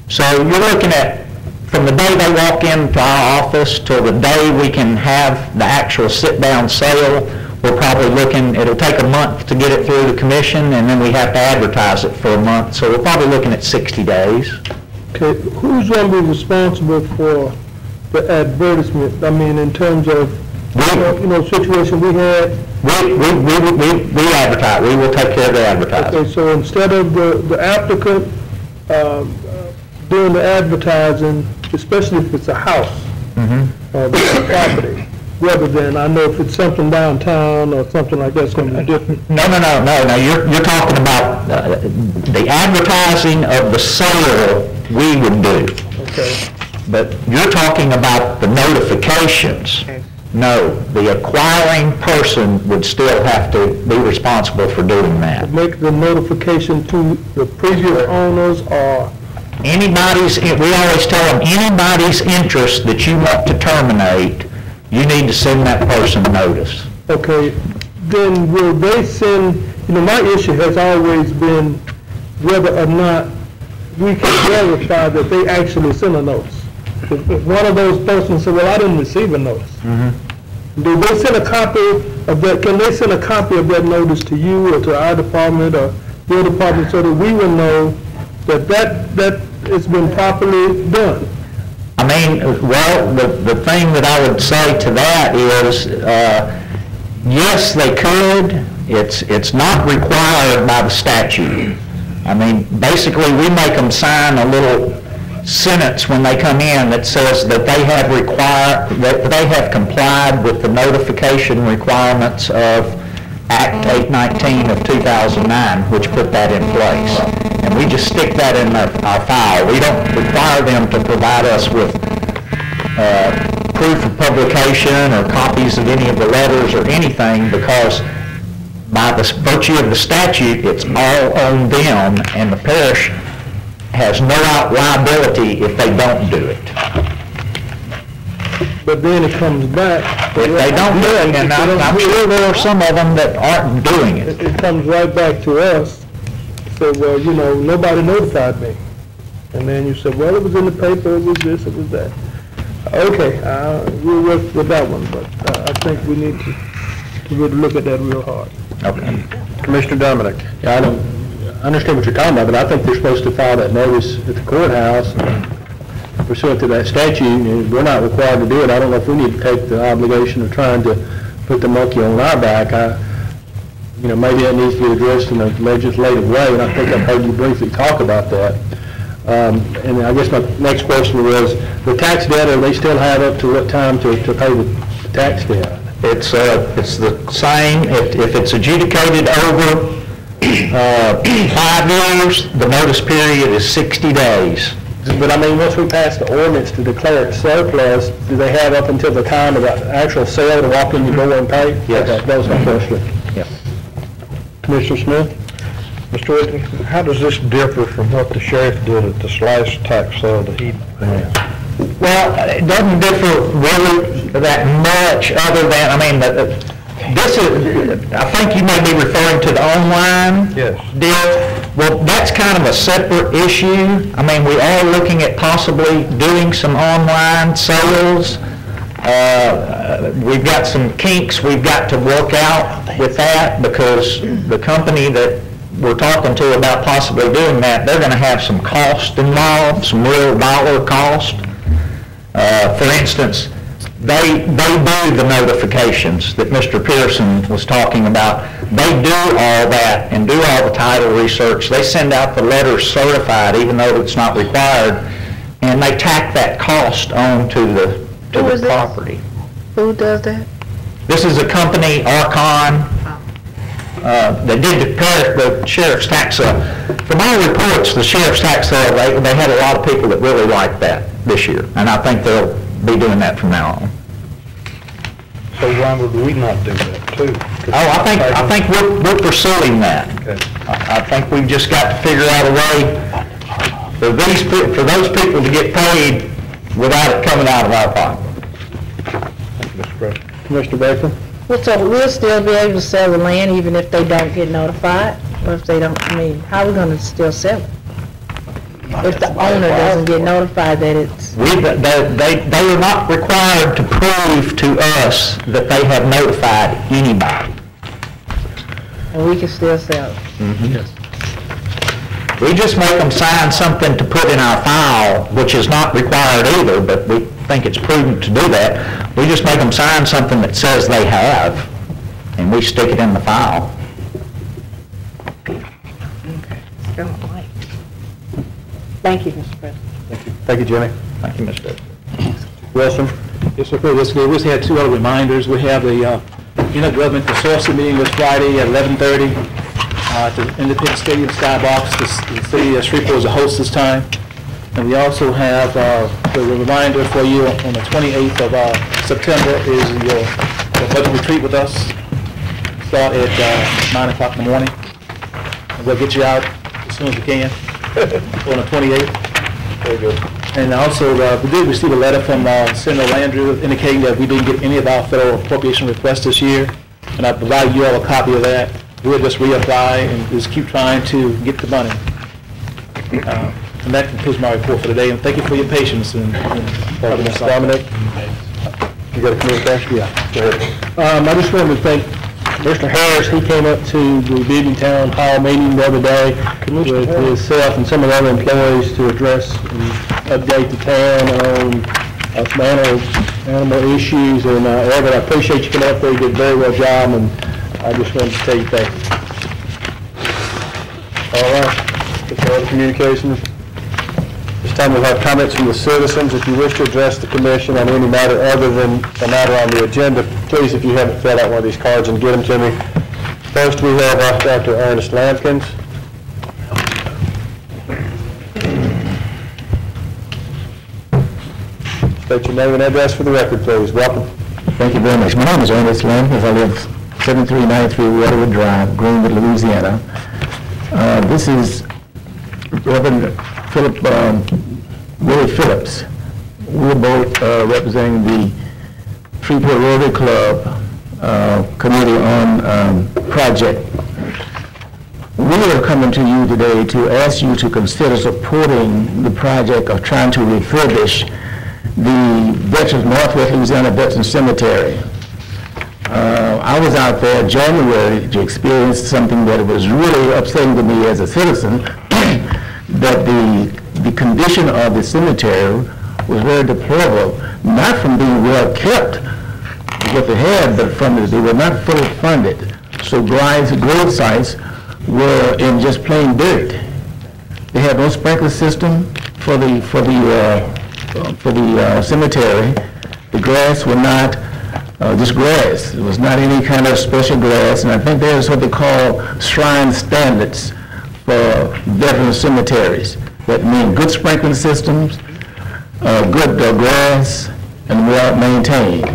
J: So you're looking at from the day they walk into our office till the day we can have the actual sit-down sale, we're probably looking, it'll take a month to get it through the commission, and then we have to advertise it for a month. So we're probably looking at 60 days.
D: Okay, who's going to be responsible for the advertisement? I mean, in terms of, situation we had?
J: We advertise. We will take care of the advertising.
D: Okay, so instead of the applicant doing the advertising, especially if it's a house, or a property, rather than, I know if it's something downtown or something like that, it's going to be different.
J: No. You're talking about the advertising of the sale we would do.
D: Okay.
J: But you're talking about the notifications. No, the acquiring person would still have to be responsible for doing that.
D: Make the notification to the previous owners or
J: anybody's, we always tell them, anybody's interest that you want to terminate, you need to send that person notice.
D: Okay, then will they send, my issue has always been whether or not we can verify that they actually sent a notice. If one of those persons said, well, I didn't receive a notice. Do they send a copy of that, can they send a copy of that notice to you or to our department or your department so that we will know that it's been properly done?
J: I mean, well, the thing that I would say to that is, yes, they could. It's not required by the statute. I mean, basically, we make them sign a little sentence when they come in that says that they have complied with the notification requirements of Act 819 of 2009, which put that in place. And we just stick that in our file. We don't require them to provide us with proof of publication or copies of any of the letters or anything, because by the virtue of the statute, it's all on them, and the parish has no liability if they don't do it.
D: But then it comes back.
J: If they don't do it, and I'm sure there are some of them that aren't doing it.
D: It comes right back to us. So, well, nobody notified me. And then you said, well, it was in the paper, it was this, it was that. Okay, we'll work with that one, but I think we need to really look at that real hard.
J: Okay.
A: Commissioner Dominic.
D: Yeah, I understand what you're talking about, but I think they're supposed to file that notice at the courthouse pursuant to that statute, and we're not required to do it. I don't know if we need to take the obligation of trying to put the monkey on our back. Maybe that needs to be addressed in a legislative way, and I think I've heard you briefly talk about that. And I guess my next question was, the tax debt, they still have up to what time to pay the tax debt?
J: It's the same. If it's adjudicated over 5 years, the notice period is 60 days.
D: But I mean, once we pass the ordinance to declare it surplus, do they have up until the time of the actual sale to walk in your door and pay?
J: Yes.
D: Okay, that was my question.
J: Yes.
A: Commissioner Smith? Mr. Whitney, how does this differ from what the sheriff did at this last tax sale that he had?
J: Well, it doesn't differ really that much, other than, I mean, this is, I think you may be referring to the online deal. Well, that's kind of a separate issue. I mean, we are looking at possibly doing some online sales. We've got some kinks we've got to work out with that, because the company that we're talking to about possibly doing that, they're going to have some cost involved, some real dollar cost. For instance, they do the notifications that Mr. Pearson was talking about. They do all that and do all the title research. They send out the letters certified, even though it's not required, and they tack that cost on to the property.
C: Who does that?
J: This is a company, Archon. They did the sheriff's tax sale. From our reports, the sheriff's tax sale, they had a lot of people that really liked that this year, and I think they'll be doing that from now on.
A: So why would we not do that too?
J: I think we're pursuing that.
A: Okay.
J: I think we've just got to figure out a way for those people to get paid without it coming out of our pocket.
A: Mr. President.
D: Commissioner Baker?
C: Well, so we'll still be able to sell the land even if they don't get notified? Or if they don't, I mean, how are we gonna still sell it? If the owner doesn't get notified that it's...
J: They are not required to prove to us that they have notified anybody.
C: And we can still sell it?
J: Yes. We just make them sign something to put in our file, which is not required either, but we think it's prudent to do that. We just make them sign something that says they have, and we stick it in the file.
C: Thank you, Mr. President.
A: Thank you. Thank you, Jimmy.
J: Thank you, Mr.
A: Wilson.
K: Yes, sir. We just had two other reminders. We have the intergovernment consortium meeting this Friday at 11:30 at the Independence Stadium Skybox. The city of Shreveport is a host this time. And we also have the reminder for you on the 28th of September is your budget retreat with us. Start at 9 o'clock in the morning. And we'll get you out as soon as we can on the 28th. Very good. And also, we did receive a letter from Senator Landrieu indicating that we didn't get any of our federal appropriation requests this year. And I provided you all a copy of that. We'll just reapply and just keep trying to get the money. And that concludes my report for today. And thank you for your patience. And
A: Mr. Dominic, you got a communication? Yeah. Go ahead.
D: I just wanted to thank Mr. Harris. He came up to the Beaver Town Hall meeting the other day with himself and some of the other employees to address and update the town on some animal issues. And Evan, I appreciate you coming up there. You did a very well job, and I just wanted to tell you thank you.
A: All right. Get the other communications. This time we'll have comments from the citizens. If you wish to address the commission on any matter other than the matter on the agenda, please, if you haven't filled out one of these cards, and get them to me. First, we have Dr. Ernest Lampkins. State your name and address for the record, please. Welcome.
L: Thank you very much. My name is Ernest Lampkins. I live 7393 Waterwood Drive, Greenwood, Louisiana. This is Reverend Willie Phillips. We're both representing the Shreveport Rotary Club Committee on Project. We are coming to you today to ask you to consider supporting the project of trying to refurbish the Northwest Louisiana Veterans Cemetery. I was out there in January to experience something that was really upsetting to me as a citizen, that the condition of the cemetery was very deplorable, not from being well kept, what they had, but from they were not fully funded. So grave sites were in just plain dirt. They had no sprinkler system for the cemetery. The grass were not just grass. It was not any kind of special grass, and I think there's what they call shrine standards for veteran cemeteries. That mean good sprinkling systems, good grass, and well maintained.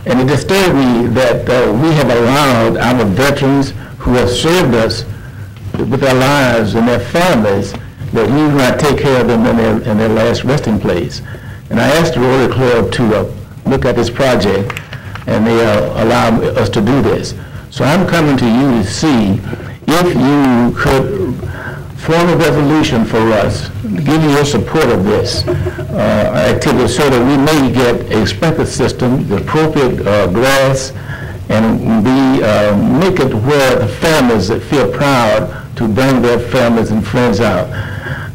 L: And it disturbed me that we have allowed our veterans who have served us with their lives and their families, that we do not take care of them in their last resting place. And I asked the Rotary Club to look at this project, and they allow us to do this. So I'm coming to you to see if you could form a resolution for us, giving your support of this activity so that we may get a sprinkler system, the appropriate grass, and make it where the families that feel proud to bring their families and friends out.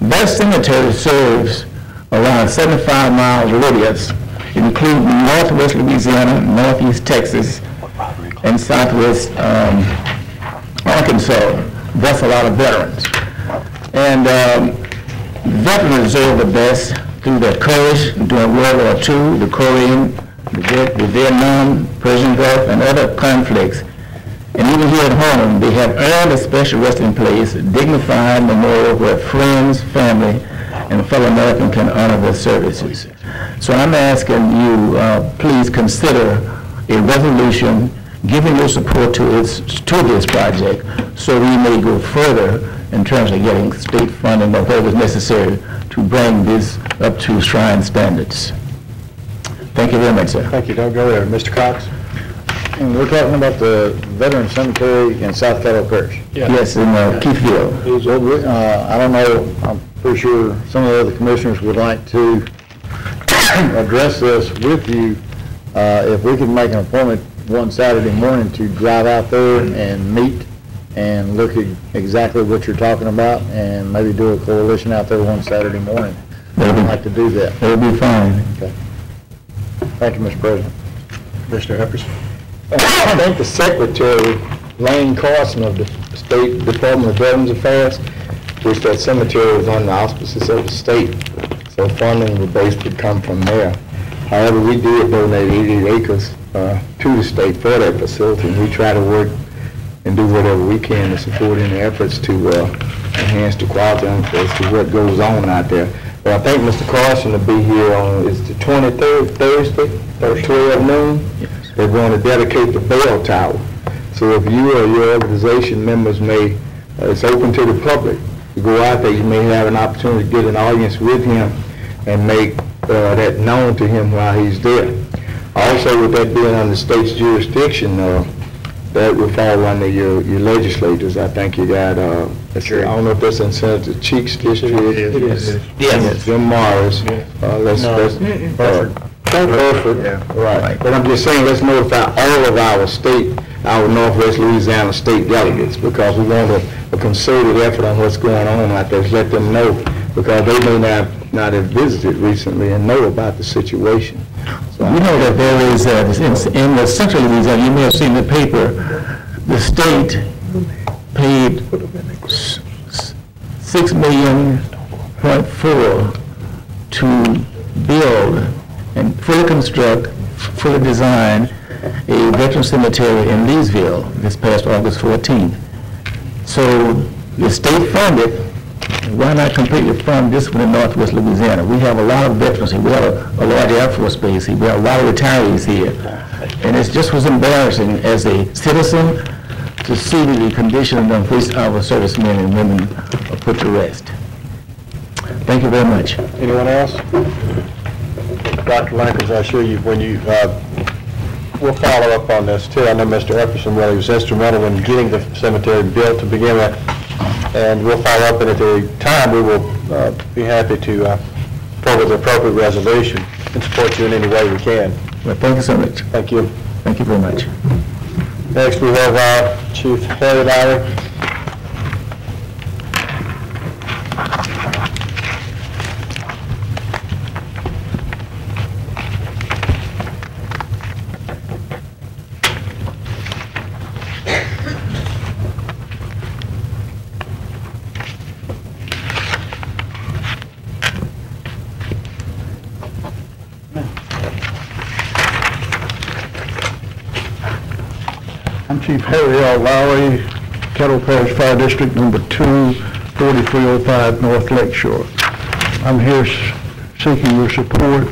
L: That cemetery serves around 75-mile radius, including northwest Louisiana, northeast Texas, and southwest Arkansas. That's a lot of veterans. And veterans deserve the best through their courage during World War II, the Korean, the Vietnam, Persian Gulf, and other conflicts. And even here at home, they have earned a special resting place, a dignified memorial where friends, family, and fellow Americans can honor their services. So I'm asking you, please consider a resolution giving your support to this project so we may go further in terms of getting state funding or whatever is necessary to bring this up to Shrine standards. Thank you very much, sir.
A: Thank you. Don't go there. Mr. Cox? And we're talking about the Veteran Cemetery in South Caddo Parish.
L: Yes, in Keithville.
A: I don't know, I'm pretty sure some of the other commissioners would like to address this with you. If we could make an appointment one Saturday morning to drive out there and meet and look at exactly what you're talking about and maybe do a coalition out there one Saturday morning. I'd like to do that.
L: That'll be fine.
A: Okay. Thank you, Mr. President. Mr. Epperson. I think the Secretary, Lane Carson of the State Department of Veterans Affairs, which that cemetery is on the auspices of the state, so funding would basically come from there. However, we did donate 80 acres to the state for that facility, and we try to work and do whatever we can to support any efforts to enhance the quality as to what goes on out there. But I think Mr. Carson will be here on, is the 23rd, Thursday, or 12 noon? Yes. They're going to dedicate the bell tower. So if you or your organization members may, it's open to the public. You go out there, you may have an opportunity to get an audience with him and make that known to him while he's there. Also, with that being on the state's jurisdiction, that would fall under your legislators. I think you got, I don't know if that's in Senator Cheek's district. It is. Yes. Jim Morris. Burford. Yeah. Right. But I'm just saying, let's notify all of our Northwest Louisiana state delegates, because we want a concerted effort on what's going on out there. Let them know, because they may not have visited recently and know about the situation. So
L: you know that there is, in the central Louisiana, you may have seen the paper, the state paid $6.4 million to build and fully construct, fully design a veteran cemetery in Leesville this past August 14th. So the state funded. Why not completely fund this one in Northwest Louisiana? We have a lot of veterans here. We have a large Air Force base here. We have a lot of retirees here. And it just was embarrassing as a citizen to see the condition on which our servicemen and women are put to rest. Thank you very much.
A: Anyone else? Dr. Lankers, I assure you, when you, we'll follow up on this too. I know Mr. Epperson really was instrumental in getting the cemetery built to begin with. And we'll follow up, and at the time, we will be happy to forward the appropriate resolution and support you in any way we can.
L: Well, thank you so much.
A: Thank you.
L: Thank you very much.
A: Next, we have Chief Harry Lowry.
M: I'm Chief Harry L. Lowry, Caddo Parish Fire District Number 2, 4305 North Lakeshore. I'm here seeking your support.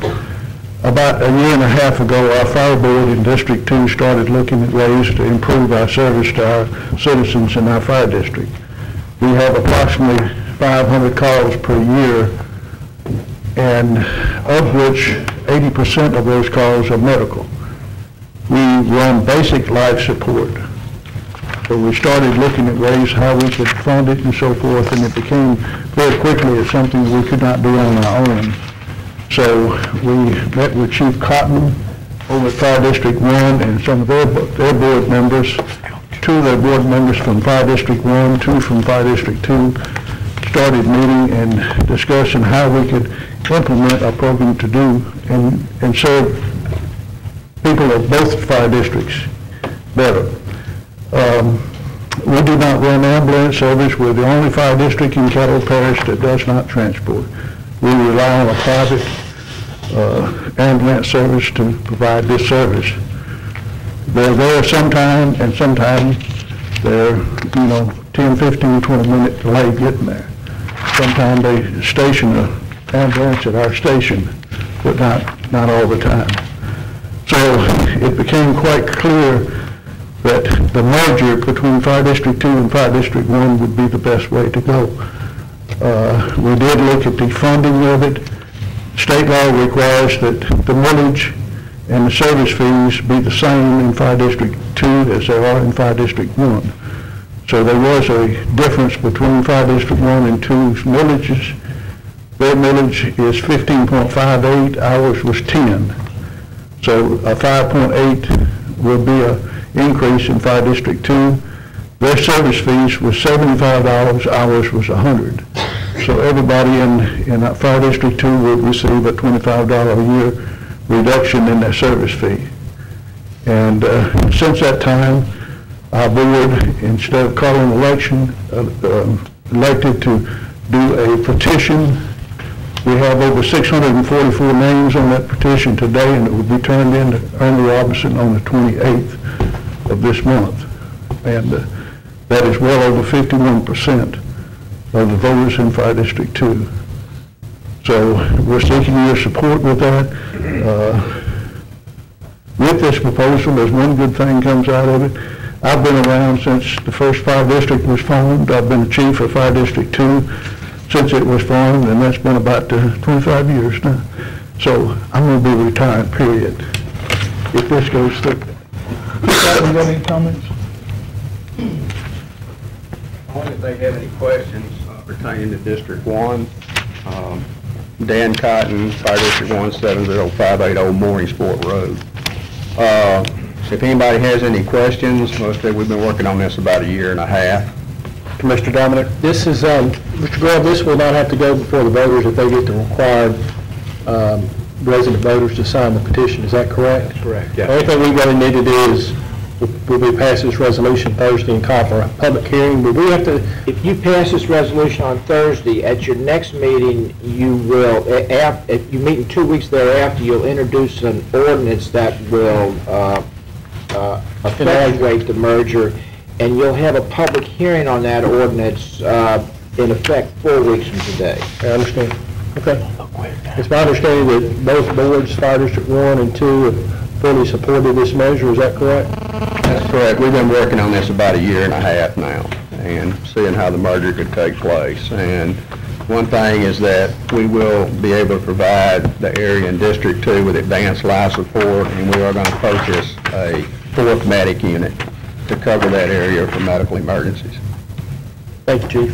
M: About a year and a half ago, our fire board in District 2 started looking at ways to improve our service to our citizens in our fire district. We have approximately 500 calls per year, and of which 80% of those calls are medical. We run basic life support. So we started looking at ways how we could fund it and so forth, and it became very quickly something we could not do on our own. So we met with Chief Cotton over at Fire District 1 and some of their board members, 2 of their board members from Fire District 1, 2 from Fire District 2, started meeting and discussing how we could implement a program to do and serve people of both fire districts better. We do not run ambulance service. We're the only fire district in Caddo Parish that does not transport. We rely on a private ambulance service to provide this service. They're there sometime, and sometimes they're, 10, 15, 20 minute delay getting there. Sometimes they station an ambulance at our station, but not all the time. So it became quite clear that the merger between Fire District 2 and Fire District 1 would be the best way to go. We did look at the funding of it. State law requires that the millage and the service fees be the same in Fire District 2 as they are in Fire District 1. So there was a difference between Fire District 1 and 2's millages. Their millage is 15.58, ours was 10. So a 5.8 will be an increase in Fire District 2. Their service fees was $75, ours was $100. So everybody in Fire District 2 would receive a $25 a year reduction in their service fee. And since that time, our board, instead of calling an election, elected to do a petition. We have over 644 names on that petition today, and it will be turned in to Ernie Robinson on the 28th of this month. And that is well over 51% of the voters in Fire District 2. So we're seeking your support with that. With this proposal, there's one good thing comes out of it. I've been around since the first fire district was formed. I've been the chief of Fire District 2 since it was formed, and that's been about 25 years now. So I'm going to be retired, period, if this goes through. Got any comments?
N: Only if they have any questions pertaining to District 1. Dan Cotton, Fire District 1, 70580 Morningsport Road. If anybody has any questions, mostly we've been working on this about 1.5 years.
A: Commissioner Dominic?
D: This is, Mr. Grubb, this will not have to go before the voters if they get the required resident voters to sign the petition. Is that correct?
N: That's correct, yeah.
D: The only thing we're going to need to do is we'll be passing this resolution Thursday and call for a public hearing, but we have to...
O: If you pass this resolution on Thursday, at your next meeting, you will, if you meet in 2 weeks thereafter, you'll introduce an ordinance that will effectuate the merger, and you'll have a public hearing on that ordinance in effect 4 weeks from today.
D: I understand. Okay. It's my understanding that both boards, Fire District 1 and 2, have fully supported this measure. Is that correct?
N: That's correct. We've been working on this about 1.5 years now and seeing how the merger could take place. And one thing is that we will be able to provide the area in District 2 with advanced life support, and we are going to purchase a 4th medic unit to cover that area for medical emergencies.
D: Thank you, Chief.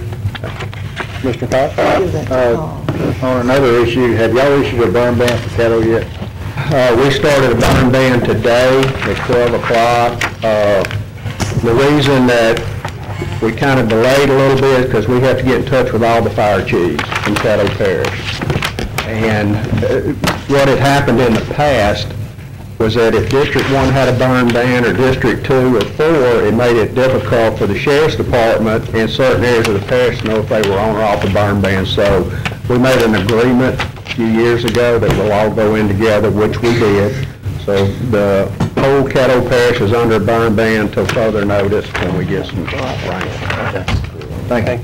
A: Mr. Cox? On another issue, have y'all issued a burn ban for Caddo yet?
N: We started a burn ban today at 12 o'clock. The reason that we kind of delayed a little bit is because we have to get in touch with all the fire chiefs in Caddo Parish. And what had happened in the past was that if District 1 had a burn ban or District 2 or 4, it made it difficult for the Sheriff's Department in certain areas of the parish to know if they were on or off the burn ban. So we made an agreement a few years ago that we'll all go in together, which we did. So the whole Caddo Parish is under a burn ban until further notice when we get some rain.
A: Thank you.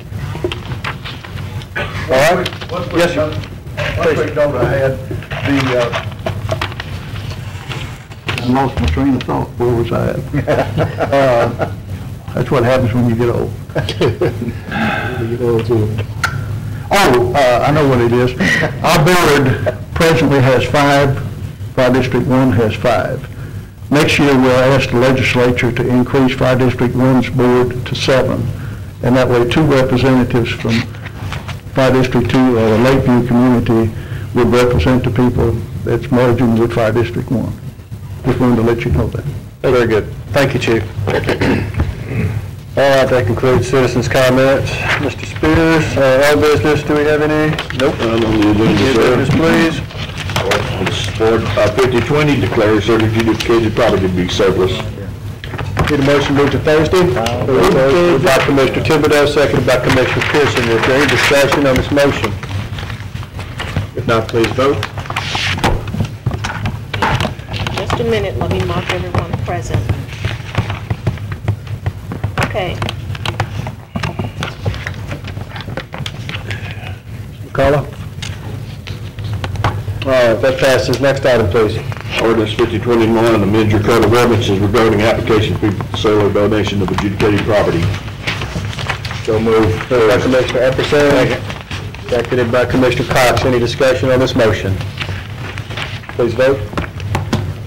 M: All right. Yes, sir. One quick note I had, I lost my train of thought. Where was I at? That's what happens when you get old. I know what it is. Our board presently has 5. Fire District 1 has 5. Next year, we'll ask the legislature to increase Fire District 1's board to 7. And that way, 2 representatives from Fire District 2 or the Lakeview community would represent the people that's merging with Fire District 1. Just wanted to let you know that.
A: Very good. Thank you, Chief. All right, that concludes citizens' comments. Mr. Spears, old business, do we have any? Nope.
B: None on the agenda,
A: New
B: sir.
A: business, please.
B: Board 5020 declares certificated property to be surplus.
A: Need a motion moved to Thursday? Moved by Commissioner Thibodeau, seconded by Commissioner Pearson. Is there any discussion on this motion? If not, please vote.
P: Just a minute, let me mark everyone present. Okay.
A: McCullough? All right, that passes. Next item, please.
B: Ordinance 5021, amend your code of ordinances regarding application fee for sale or donation of adjudicated property.
A: So moved. By Commissioner Epperson. Seconded by Commissioner Cox. Any discussion on this motion? Please vote.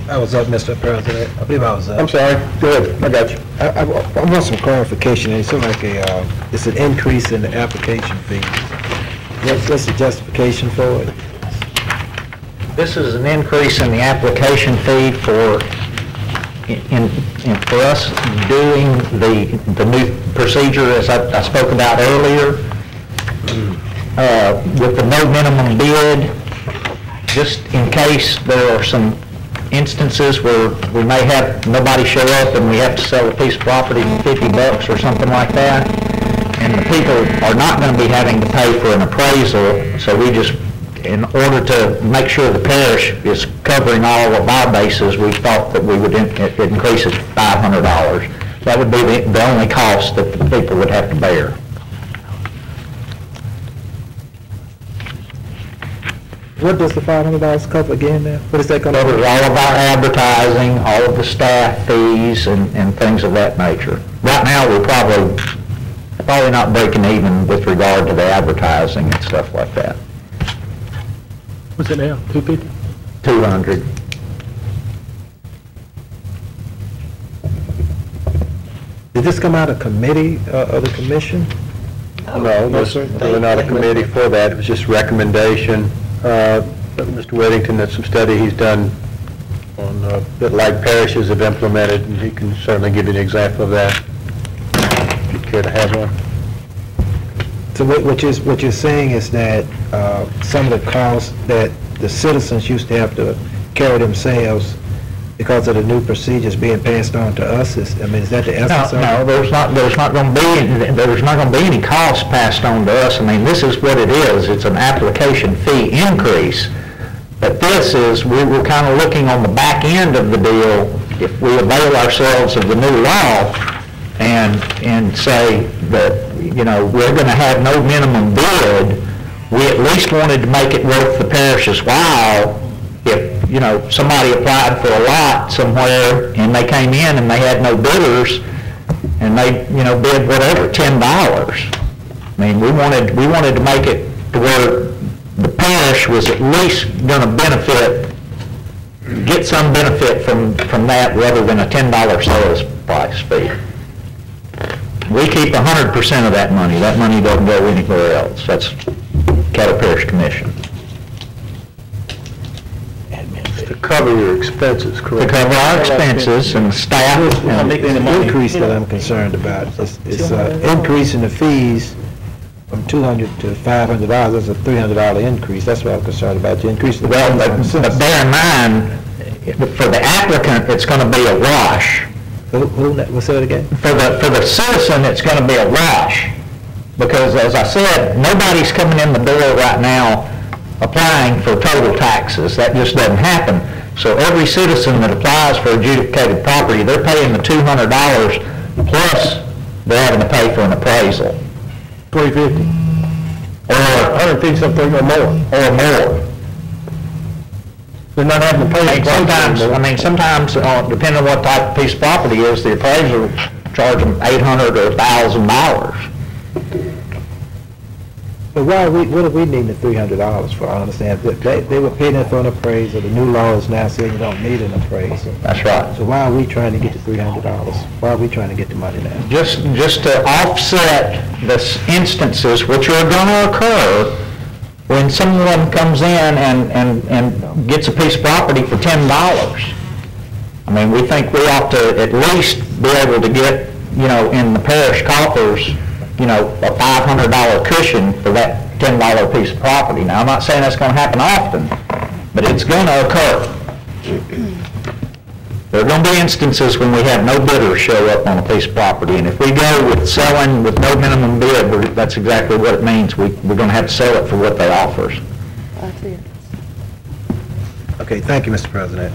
H: I was up, Mr. President. I believe I was up.
A: I'm sorry. Go ahead. I got you.
H: I want some clarification. It seems like it's an increase in the application fee. What's the justification for it?
J: This is an increase in the application fee for us doing the new procedure as I spoke about earlier, with the no minimum bid, just in case there are some instances where we may have nobody show up and we have to sell a piece of property for $50 or something like that, and the people are not going to be having to pay for an appraisal, so we just, in order to make sure the parish is covering all of our bases, we thought that we would increase it to $500. That would be the only cost that the people would have to bear.
H: What does the $500 cover again now? What is that going to
J: Covers all of our advertising, all of the staff fees, and things of that nature. Right now, we're probably not breaking even with regard to the advertising and stuff like that.
D: What's it now, 250?
J: 200.
H: Did this come out of committee or the commission?
A: No, there's really not a committee for that. It was just recommendation. Mr. Whittington, that's some study he's done on that like parishes have implemented, and he can certainly give you an example of that if you care to have one.
H: So what you're saying is that some of the costs that the citizens used to have to carry themselves because of the new procedures being passed on to us, is that the essence of it?
J: No, there's not going to be any cost passed on to us. I mean, this is what it is. It's an application fee increase. But this is, we were kind of looking on the back end of the deal, if we avail ourselves of the new law and say that, you know, we're going to have no minimum bid, we at least wanted to make it worth the parish's while. If, you know, somebody applied for a lot somewhere and they came in and they had no bidders and they, you know, bid whatever, $10. I mean, we wanted to make it to where the parish was at least going to get some benefit from that rather than a $10 sales price fee. We keep 100% of that money. That money doesn't go anywhere else. That's Caddo Parish Commission.
A: To cover your expenses, correct?
J: To cover our expenses and staff.
H: And the increase that I'm concerned about is increasing the fees from $200 to $500. That's a $300 increase. That's what I'm concerned about. You increase the
J: well, but bear in mind, for the applicant, it's going to be a wash.
H: What's that again?
J: For the citizen, it's going to be a wash, because as I said, nobody's coming in the door right now applying for total taxes. That just doesn't happen. So every citizen that applies for adjudicated property, they're paying the $200 plus they're having to pay for an appraisal.
A: $350.
J: Or
A: $150 something or more. They're not having to pay.
J: Sometimes, depending on what type of piece of property is, the appraiser will charge them $800 or $1,000.
H: But what are we needing the $300 for? I understand that they were paying it for an appraisal. The new law is now saying you don't need an appraisal.
J: That's right.
H: So why are we trying to get the $300? Why are we trying to get the money now?
J: Just to offset the instances which are going to occur when someone comes in and gets a piece of property for $10. I mean, we think we ought to at least be able to get, in the parish coffers, a $500 cushion for that $10 piece of property. Now, I'm not saying that's going to happen often, but it's going to occur. There are going to be instances when we have no bidders show up on a piece of property, and if we go with selling with no minimum bid, that's exactly what it means. We're going to have to sell it for what they offers.
H: Okay, thank you, Mr. President.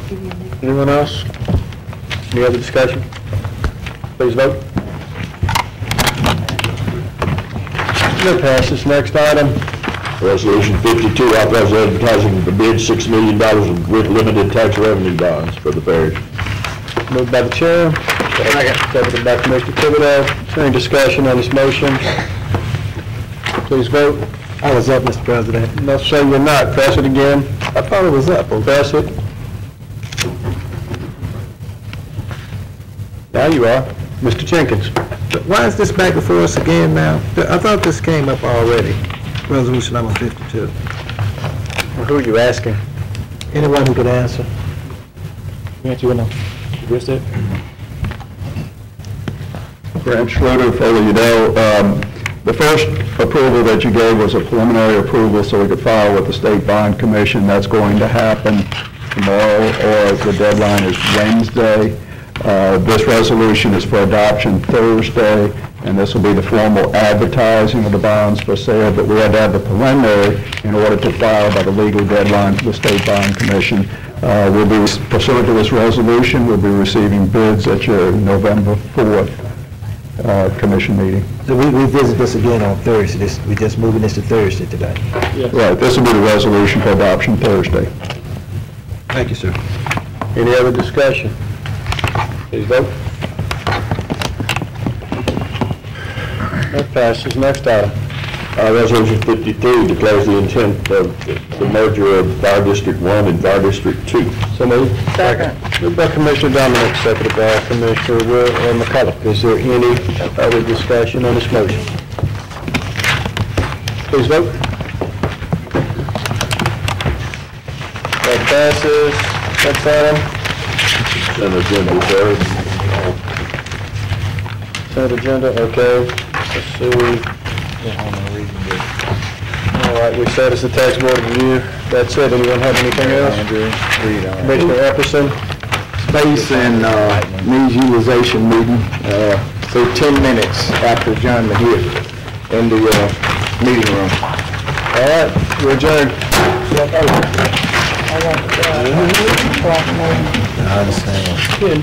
A: Anyone else? Any other discussion? Please vote. That passes. Next item.
B: Resolution 52, authorizing advertising the bid $6 million of limited tax revenue bonds for the parish.
A: Moved by the chair. Seconded by Commissioner Thibodeau. Is there any discussion on this motion? Please vote.
H: I was up, Mr. President.
A: No, sir, you're not. Press it again.
H: I thought it was up.
A: Press it. Now you are. Mr. Jenkins.
H: Why is this back before us again now? I thought this came up already. Resolution number 52.
A: Well, who are you asking?
H: Anyone who could answer?
D: You want to address it?
M: Grant Schroeder, Foley Udell. The first approval that you gave was a preliminary approval so we could file with the State Bond Commission. That's going to happen tomorrow, or the deadline is Wednesday. This resolution is for adoption Thursday, and this will be the formal advertising of the bonds for sale, but we had to have the preliminary in order to file by the legal deadline for the State Bond Commission. We'll be, pursuant to this resolution, we'll be receiving bids at your November 4th commission meeting.
H: So we visit this again on Thursday. We're just moving this to Thursday today.
D: Yes.
M: Right, this will be the resolution for adoption Thursday.
H: Thank you, sir.
A: Any other discussion? Please vote. That passes. Next item.
B: Resolution 53 declares the intent of the merger of Fire District 1 and Fire District 2.
A: So moved. Second. Moved by Commissioner Dominic, seconded by Commissioner McCullough. Is there any other discussion on this motion? Please vote. That passes. Next item.
B: Consent agenda, sir.
A: Consent agenda, okay. Let's see. All right, we said it's the tax board review. That's it. Anyone have anything else? Commissioner Epperson.
L: Space and needs utilization meeting, so 10 minutes after adjournment here in the meeting room.
A: All right, we're adjourned.
H: I understand.
A: Yeah,